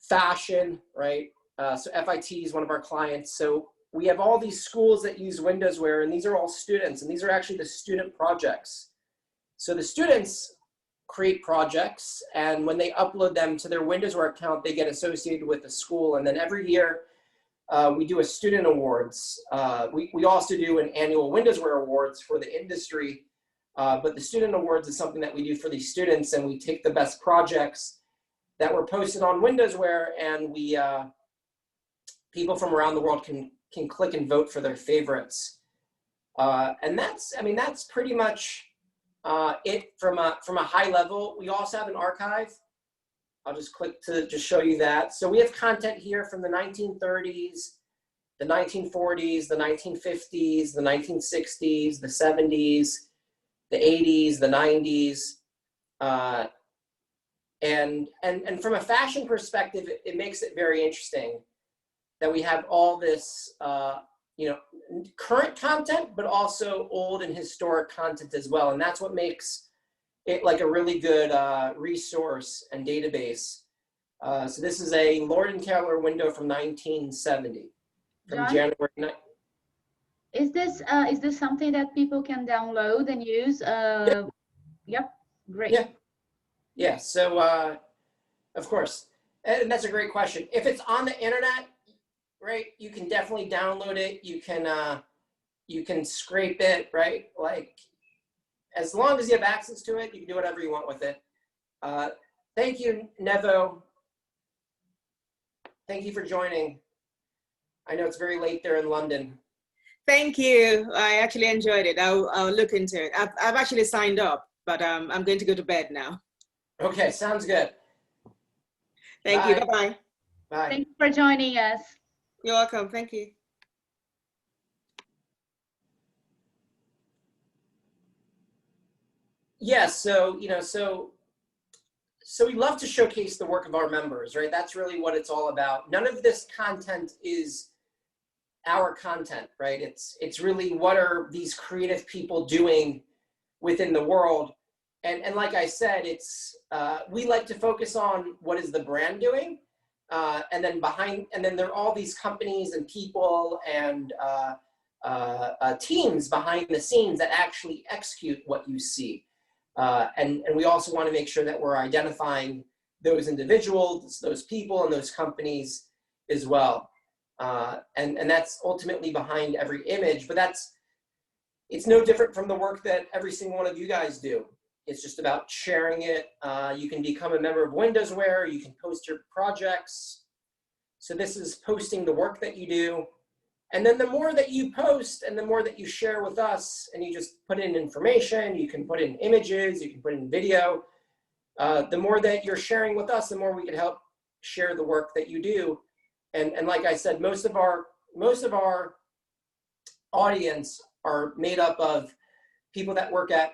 fashion, right? So FIT is one of our clients. So we have all these schools that use WindowsWear, and these are all students, and these are actually the student projects. So the students create projects, and when they upload them to their WindowsWear account, they get associated with the school. And then every year, we do a student awards. We also do an annual WindowsWear awards for the industry, but the student awards is something that we do for these students, and we take the best projects that were posted on WindowsWear, and we people from around the world can click and vote for their favorites. And that's, I mean, that's pretty much it from a high level. We also have an archive. I'll just click to just show you that. So we have content here from the 1930s, the 1940s, the 1950s, the 1960s, the 70s, the 80s, the 90s. And from a fashion perspective, it makes it very interesting that we have all this, you know, current content, but also old and historic content as well. And that's what makes it like a really good resource and database. So this is a Lord & Taylor window from 1970, from John? January 9th. Is this something that people can download and use? Yep, great. Yeah. So of course, and that's a great question. If it's on the internet, right, you can definitely download it. You can scrape it, right? Like, as long as you have access to it, you can do whatever you want with it. Thank you, Nevo. Thank you for joining. I know it's very late there in London. Thank you. I actually enjoyed it. I'll look into it. I've actually signed up, but I'm going to go to bed now. Okay, sounds good. Thank you. Bye-bye. Bye. Thanks for joining us. You're welcome. Thank you. Yes, so, you know, so we love to showcase the work of our members, right? That's really what it's all about. None of this content is our content, right? It's really what are these creative people doing within the world. And like I said, it's we like to focus on what is the brand doing, and then there are all these companies and people and teams behind the scenes that actually execute what you see. And we also want to make sure that we're identifying those individuals, those people, and those companies as well. And that's ultimately behind every image, but it's no different from the work that every single one of you guys do. It's just about sharing it. You can become a member of WindowsWear. You can post your projects. So this is posting the work that you do. And then the more that you post and the more that you share with us, and you just put in information, you can put in images, you can put in video, the more that you're sharing with us, the more we can help share the work that you do. And like I said, most of our audience are made up of people that work at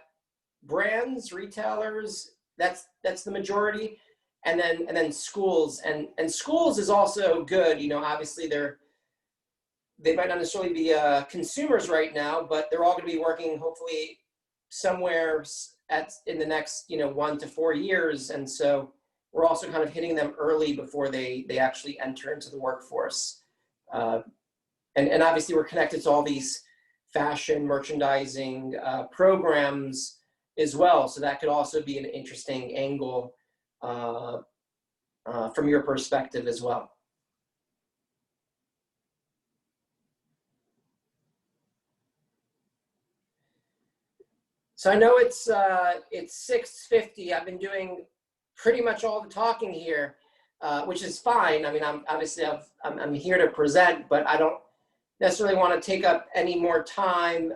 brands, retailers. That's the majority, and then schools. And schools is also good. You know, obviously they might not necessarily be consumers right now, but they're all going to be working hopefully somewhere in the next 1 to 4 years. And so we're also kind of hitting them early before they actually enter into the workforce. And obviously we're connected to all these fashion merchandising programs as well. So that could also be an interesting angle from your perspective as well. So I know it's 6:50. I've been doing pretty much all the talking here, which is fine. I mean, I'm here to present, but I don't necessarily want to take up any more time.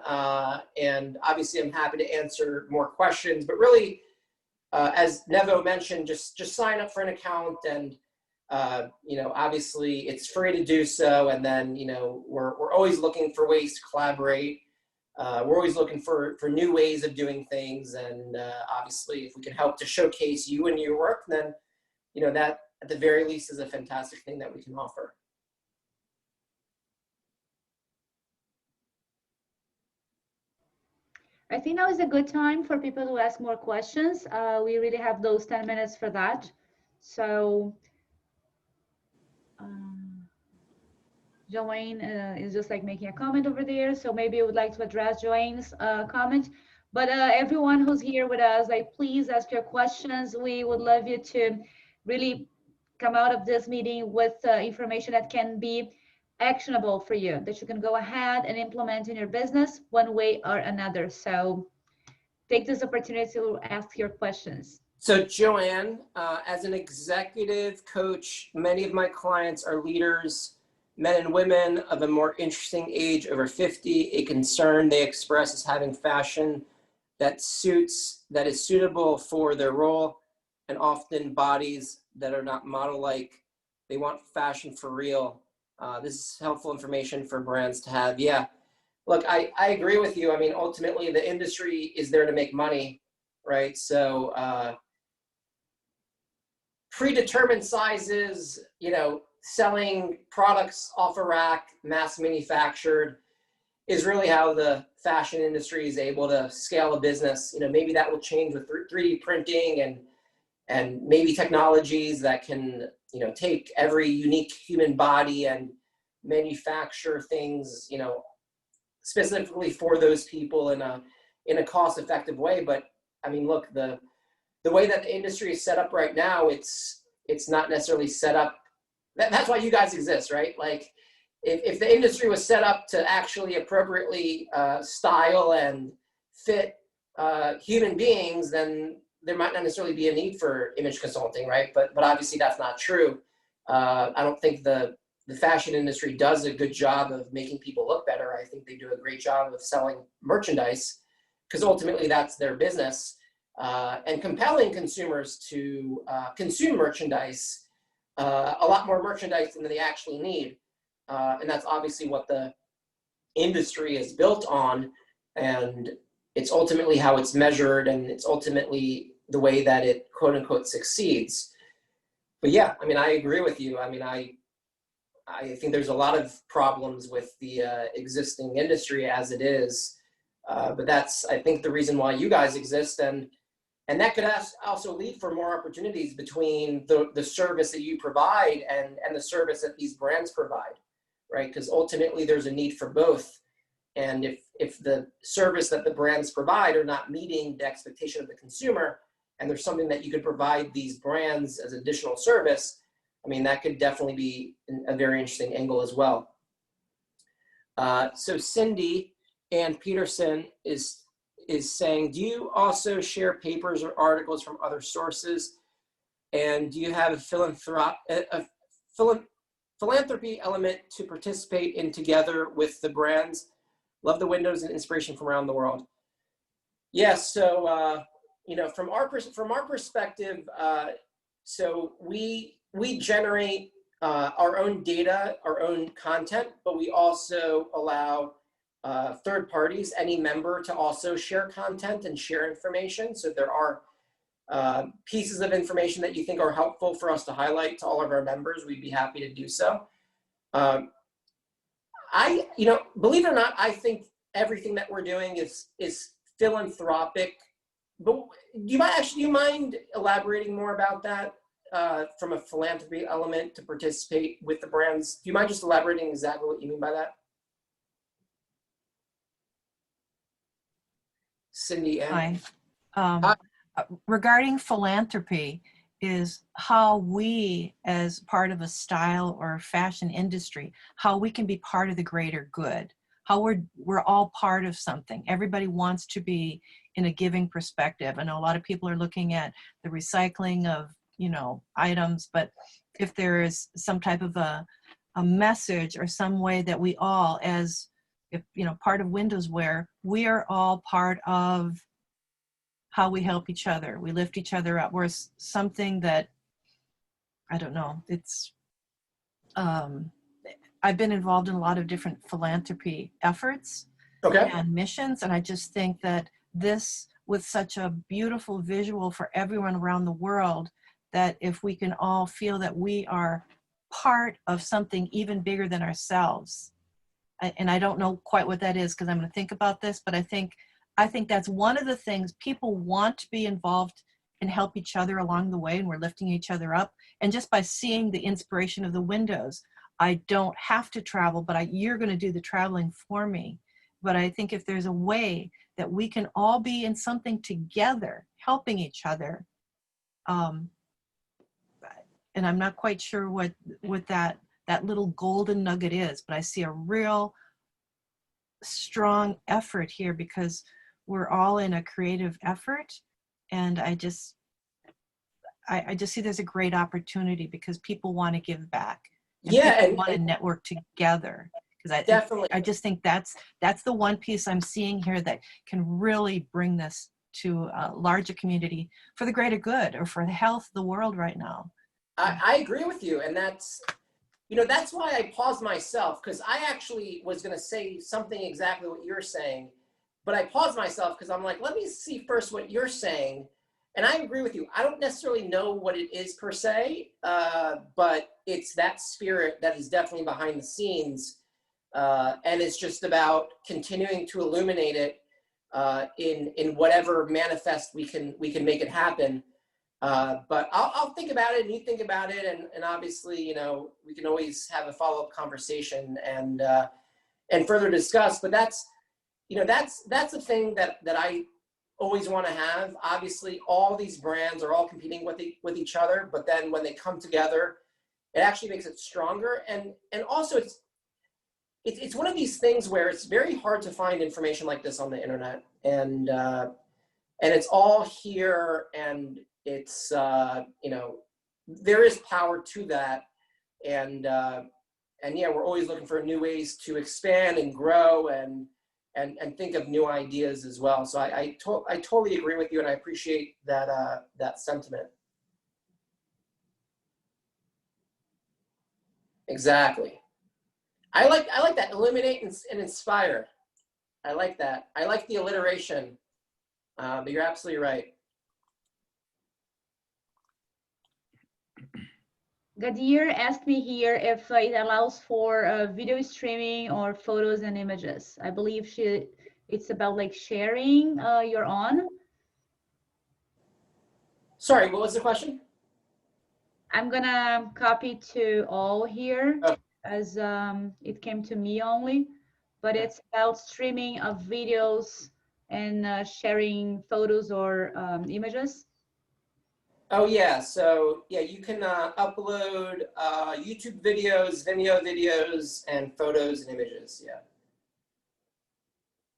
And obviously, I'm happy to answer more questions. But really, as Nevo mentioned, just sign up for an account, and you know, obviously it's free to do so. And then, you know, we're always looking for ways to collaborate. We're always looking for new ways of doing things. And obviously, if we can help to showcase you and your work, then, you know, that at the very least is a fantastic thing that we can offer. I think now is a good time for people to ask more questions. We really have those 10 minutes for that. So Joanne is just like making a comment over there. So maybe I would like to address Joanne's comment. But everyone who's here with us, like, please ask your questions. We would love you to really come out of this meeting with information that can be actionable for you, that you can go ahead and implement in your business one way or another. So take this opportunity to ask your questions. So Joanne, as an executive coach, many of my clients are leaders, men and women of a more interesting age, over 50. A concern they express is having fashion that is suitable for their role, and often bodies that are not model-like. They want fashion for real. This is helpful information for brands to have. Yeah, look, I agree with you. I mean, ultimately the industry is there to make money, right? So predetermined sizes, you know, selling products off a rack, mass manufactured, is really how the fashion industry is able to scale a business. You know, maybe that will change with 3D printing and maybe technologies that can, you know, take every unique human body and manufacture things, you know, specifically for those people in a cost-effective way. But I mean, look, the way that the industry is set up right now, it's not necessarily set up. That's why you guys exist, right? Like, if the industry was set up to actually appropriately style and fit human beings, then there might not necessarily be a need for image consulting, right? But obviously that's not true. I don't think the fashion industry does a good job of making people look better. I think they do a great job of selling merchandise, because ultimately that's their business, and compelling consumers to consume merchandise, a lot more merchandise than they actually need. And that's obviously what the industry is built on, and it's ultimately how it's measured, and it's ultimately the way that it, quote unquote, succeeds. But yeah, I mean, I agree with you. I mean, I think there's a lot of problems with the existing industry as it is, but that's, I think, the reason why you guys exist, and that could also lead for more opportunities between the service that you provide and the service that these brands provide, right? Because ultimately there's a need for both. And if the service that the brands provide are not meeting the expectation of the consumer, and there's something that you could provide these brands as additional service, I mean, that could definitely be a very interesting angle as well. So Cindy Ann Peterson is saying, do you also share papers or articles from other sources? And do you have a philanthropy element to participate in together with the brands? Love the windows and inspiration from around the world. Yes, so you know, from our perspective, so we generate our own data, our own content, but we also allow third parties, any member, to also share content and share information. So there are pieces of information that you think are helpful for us to highlight to all of our members, we'd be happy to do so. You know, believe it or not, I think everything that we're doing is philanthropic. But do you mind elaborating more about that, from a philanthropy element to participate with the brands? Do you mind just elaborating exactly what you mean by that? Cindy Ann. Hi. Regarding philanthropy, is how we, as part of a style or fashion industry, how we can be part of the greater good, how we're all part of something. Everybody wants to be in a giving perspective. I know a lot of people are looking at the recycling of, you know, items, but if there is some type of a message or some way that we all, as, if, you know, part of WindowsWear, we are all part of how we help each other. We lift each other up. We're something that, I don't know, it's, I've been involved in a lot of different philanthropy efforts Okay. and missions, and I just think that this, with such a beautiful visual for everyone around the world, that if we can all feel that we are part of something even bigger than ourselves, and I don't know quite what that is because I'm going to think about this, but I think that's one of the things. People want to be involved and help each other along the way, and we're lifting each other up. And just by seeing the inspiration of the windows, I don't have to travel, but you're going to do the traveling for me. But I think if there's a way that we can all be in something together, helping each other, and I'm not quite sure what that little golden nugget is, but I see a real strong effort here because we're all in a creative effort, and I just see there's a great opportunity because people want to give back, and people want to network together. Because definitely, I just think that's the one piece I'm seeing here that can really bring this to a larger community for the greater good or for the health of the world right now. I agree with you, and that's, you know, that's why I paused myself, because I actually was going to say something exactly what you're saying, but I paused myself because I'm like, let me see first what you're saying. And I agree with you. I don't necessarily know what it is per se, but it's that spirit that is definitely behind the scenes. And it's just about continuing to illuminate it in whatever manifest we can make it happen. But I'll think about it, and you think about it, and obviously, you know, we can always have a follow-up conversation and further discuss. But that's, you know, that's the thing that I always want to have. Obviously, all these brands are all competing with each other, but then when they come together, it actually makes it stronger. And also it's one of these things where it's very hard to find information like this on the internet, and it's all here, and it's you know, there is power to that, and yeah, we're always looking for new ways to expand and grow and think of new ideas as well. So I totally agree with you, and I appreciate that sentiment. Exactly. I like that. Illuminate and inspire. I like that. I like the alliteration. But you're absolutely right. Gadir asked me here if it allows for video streaming or photos and images. I believe it's about like sharing your own. Sorry, what was the question? I'm gonna copy to all here Oh. as it came to me only, but it's about streaming of videos and sharing photos or images. Oh yeah, so yeah, you can upload YouTube videos, Vimeo videos, and photos and images. Yeah.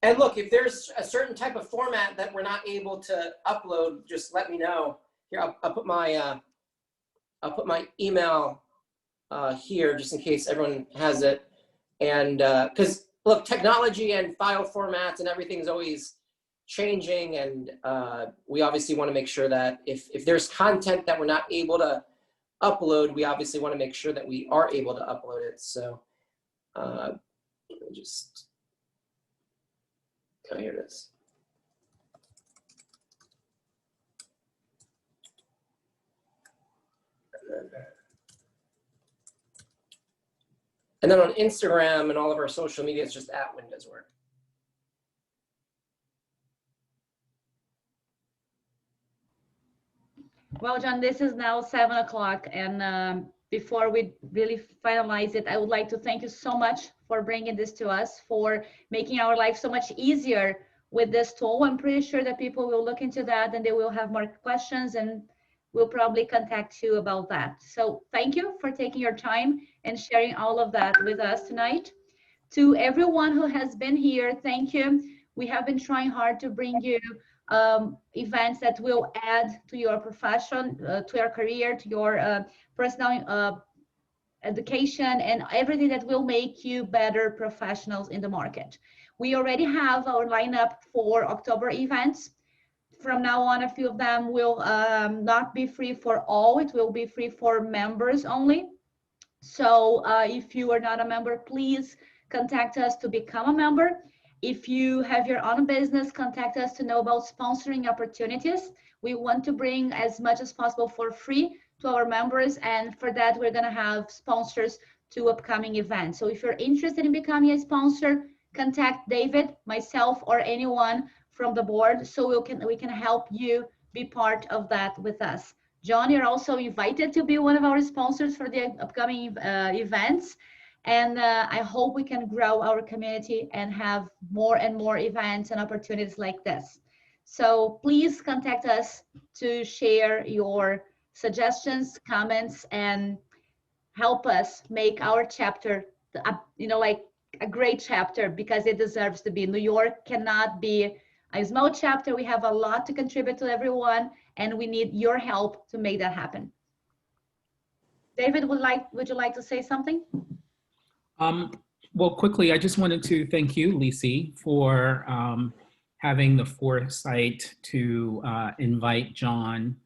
And look, if there's a certain type of format that we're not able to upload, just let me know. Here, I'll put my email here just in case everyone has it. And because look, technology and file formats and everything is always changing, and we obviously want to make sure that if there's content that we're not able to upload, we obviously want to make sure that we are able to upload it. So let me just, oh, here it is. And then on Instagram and all of our social media, it's just at WindowsWear. Well, John, this is now 7 o'clock, and before we really finalize it, I would like to thank you so much for bringing this to us, for making our life so much easier with this tool. I'm pretty sure that people will look into that and they will have more questions, and we'll probably contact you about that. So thank you for taking your time and sharing all of that with us tonight. To everyone who has been here, thank you. We have been trying hard to bring you events that will add to your profession, to your career, to your personal education, and everything that will make you better professionals in the market. We already have our lineup for October events. from now on, a few of them will not be free for all. It will be free for members only. So if you are not a member, please contact us to become a member. If you have your own business, contact us to know about sponsoring opportunities. We want to bring as much as possible for free to our members. And for that, we're going to have sponsors to upcoming events. So if you're interested in becoming a sponsor, contact David, myself, or anyone from the board so we can help you be part of that with us. John, you're also invited to be one of our sponsors for the upcoming events. And I hope we can grow our community and have more and more events and opportunities like this. So please contact us to share your suggestions, comments, and help us make our chapter, like a great chapter, because it deserves to be. New York cannot be a small chapter. We have a lot to contribute to everyone, and we need your help to make that happen. David, would you like to say something? Well, quickly, I just wanted to thank you, Lisi, for having the foresight to invite John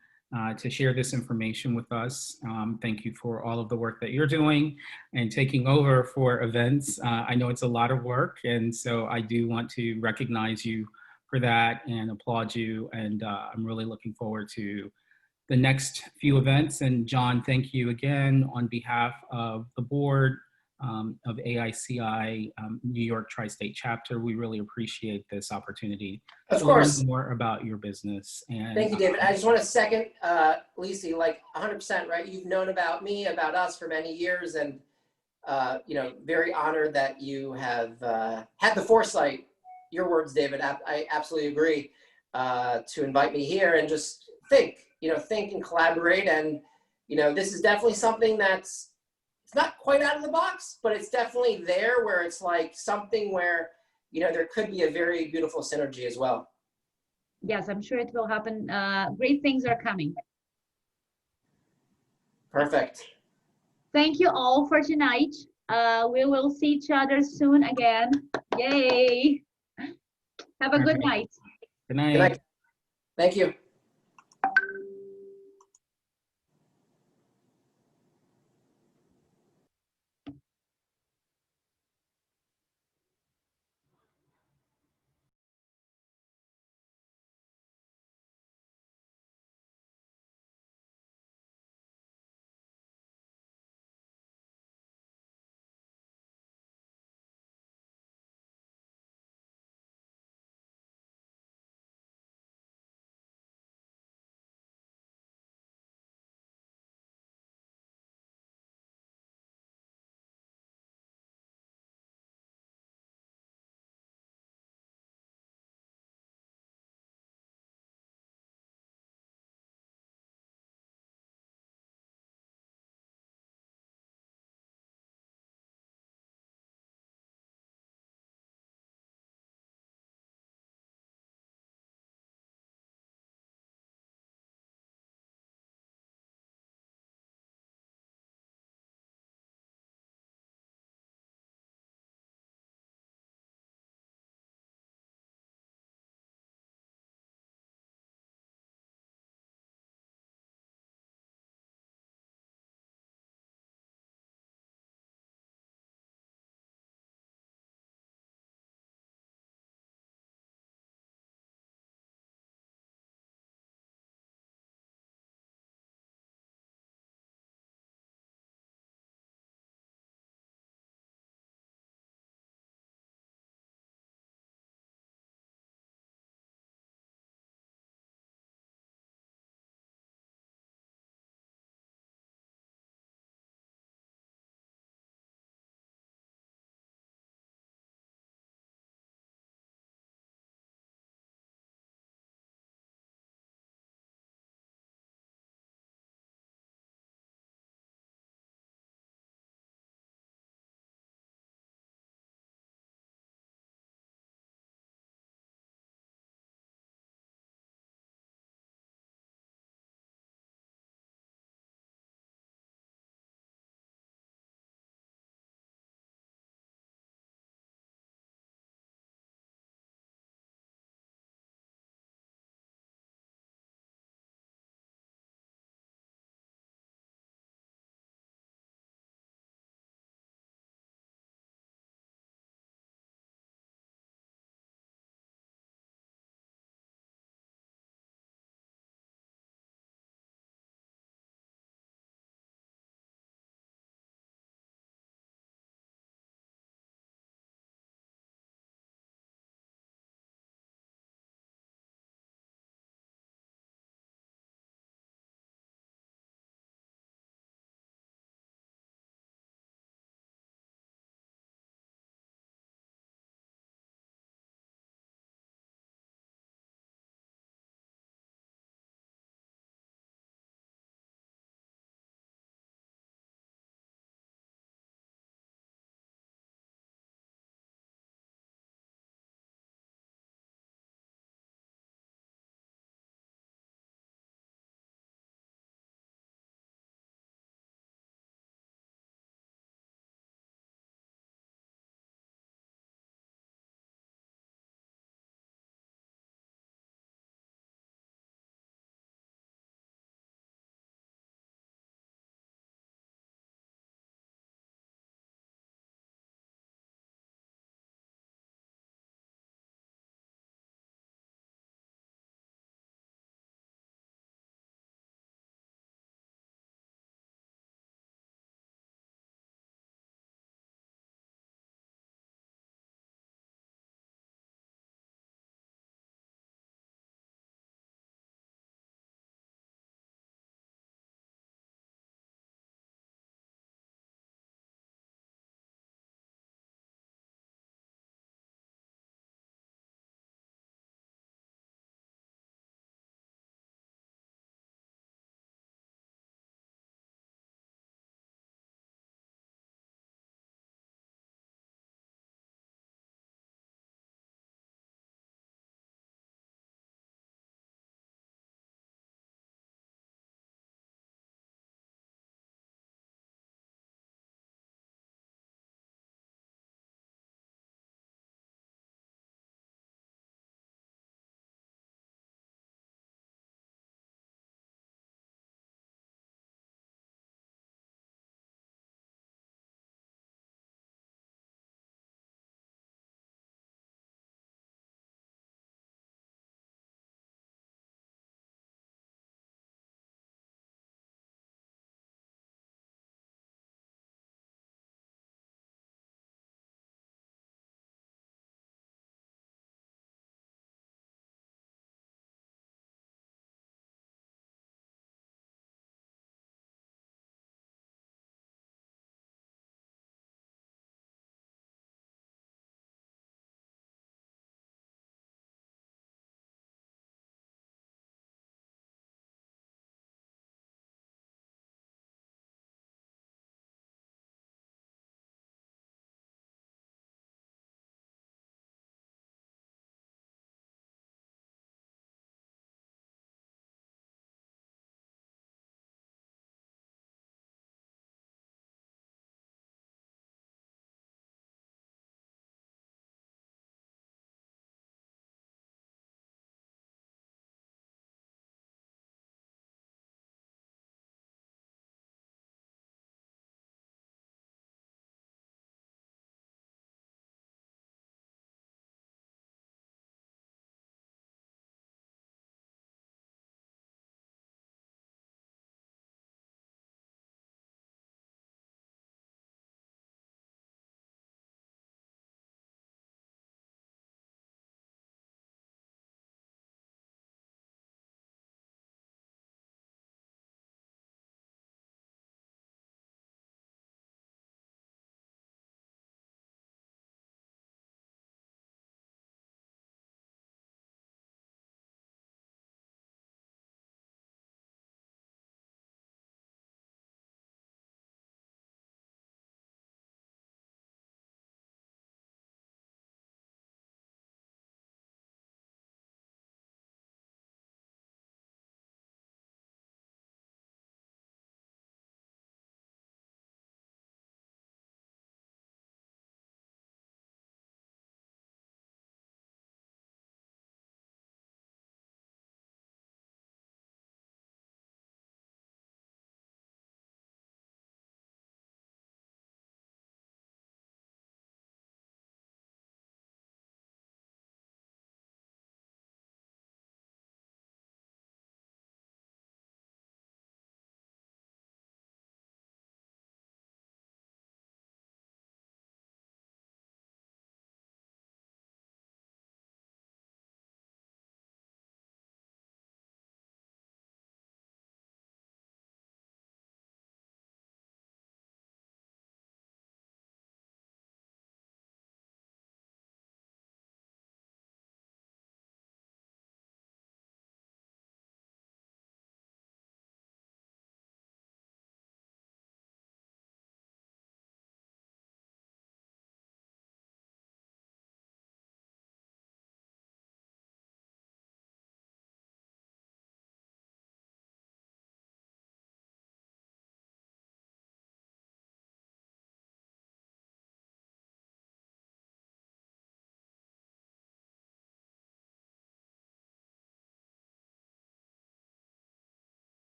to share this information with us. Thank you for all of the work that you're doing and taking over for events. I know it's a lot of work, and so I do want to recognize you for that and applaud you. And I'm really looking forward to the next few events. And John, thank you again on behalf of the board of AICI New York Tri-State Chapter. We really appreciate this opportunity Of to course. learn more about your business. And Thank you, David. I just want to second Lisi, like 100%, right? You've known about me, about us for many years, and very honored that you have had the foresight, your words, David, I absolutely agree, to invite me here and just think and collaborate. And, this is definitely something it's not quite out of the box, but it's definitely there where it's like something where, there could be a very beautiful synergy as well. Yes, I'm sure it will happen. Great things are coming. Perfect. Thank you all for tonight. We will see each other soon again. Yay. Have a good night. Good night. Good night. Thank you.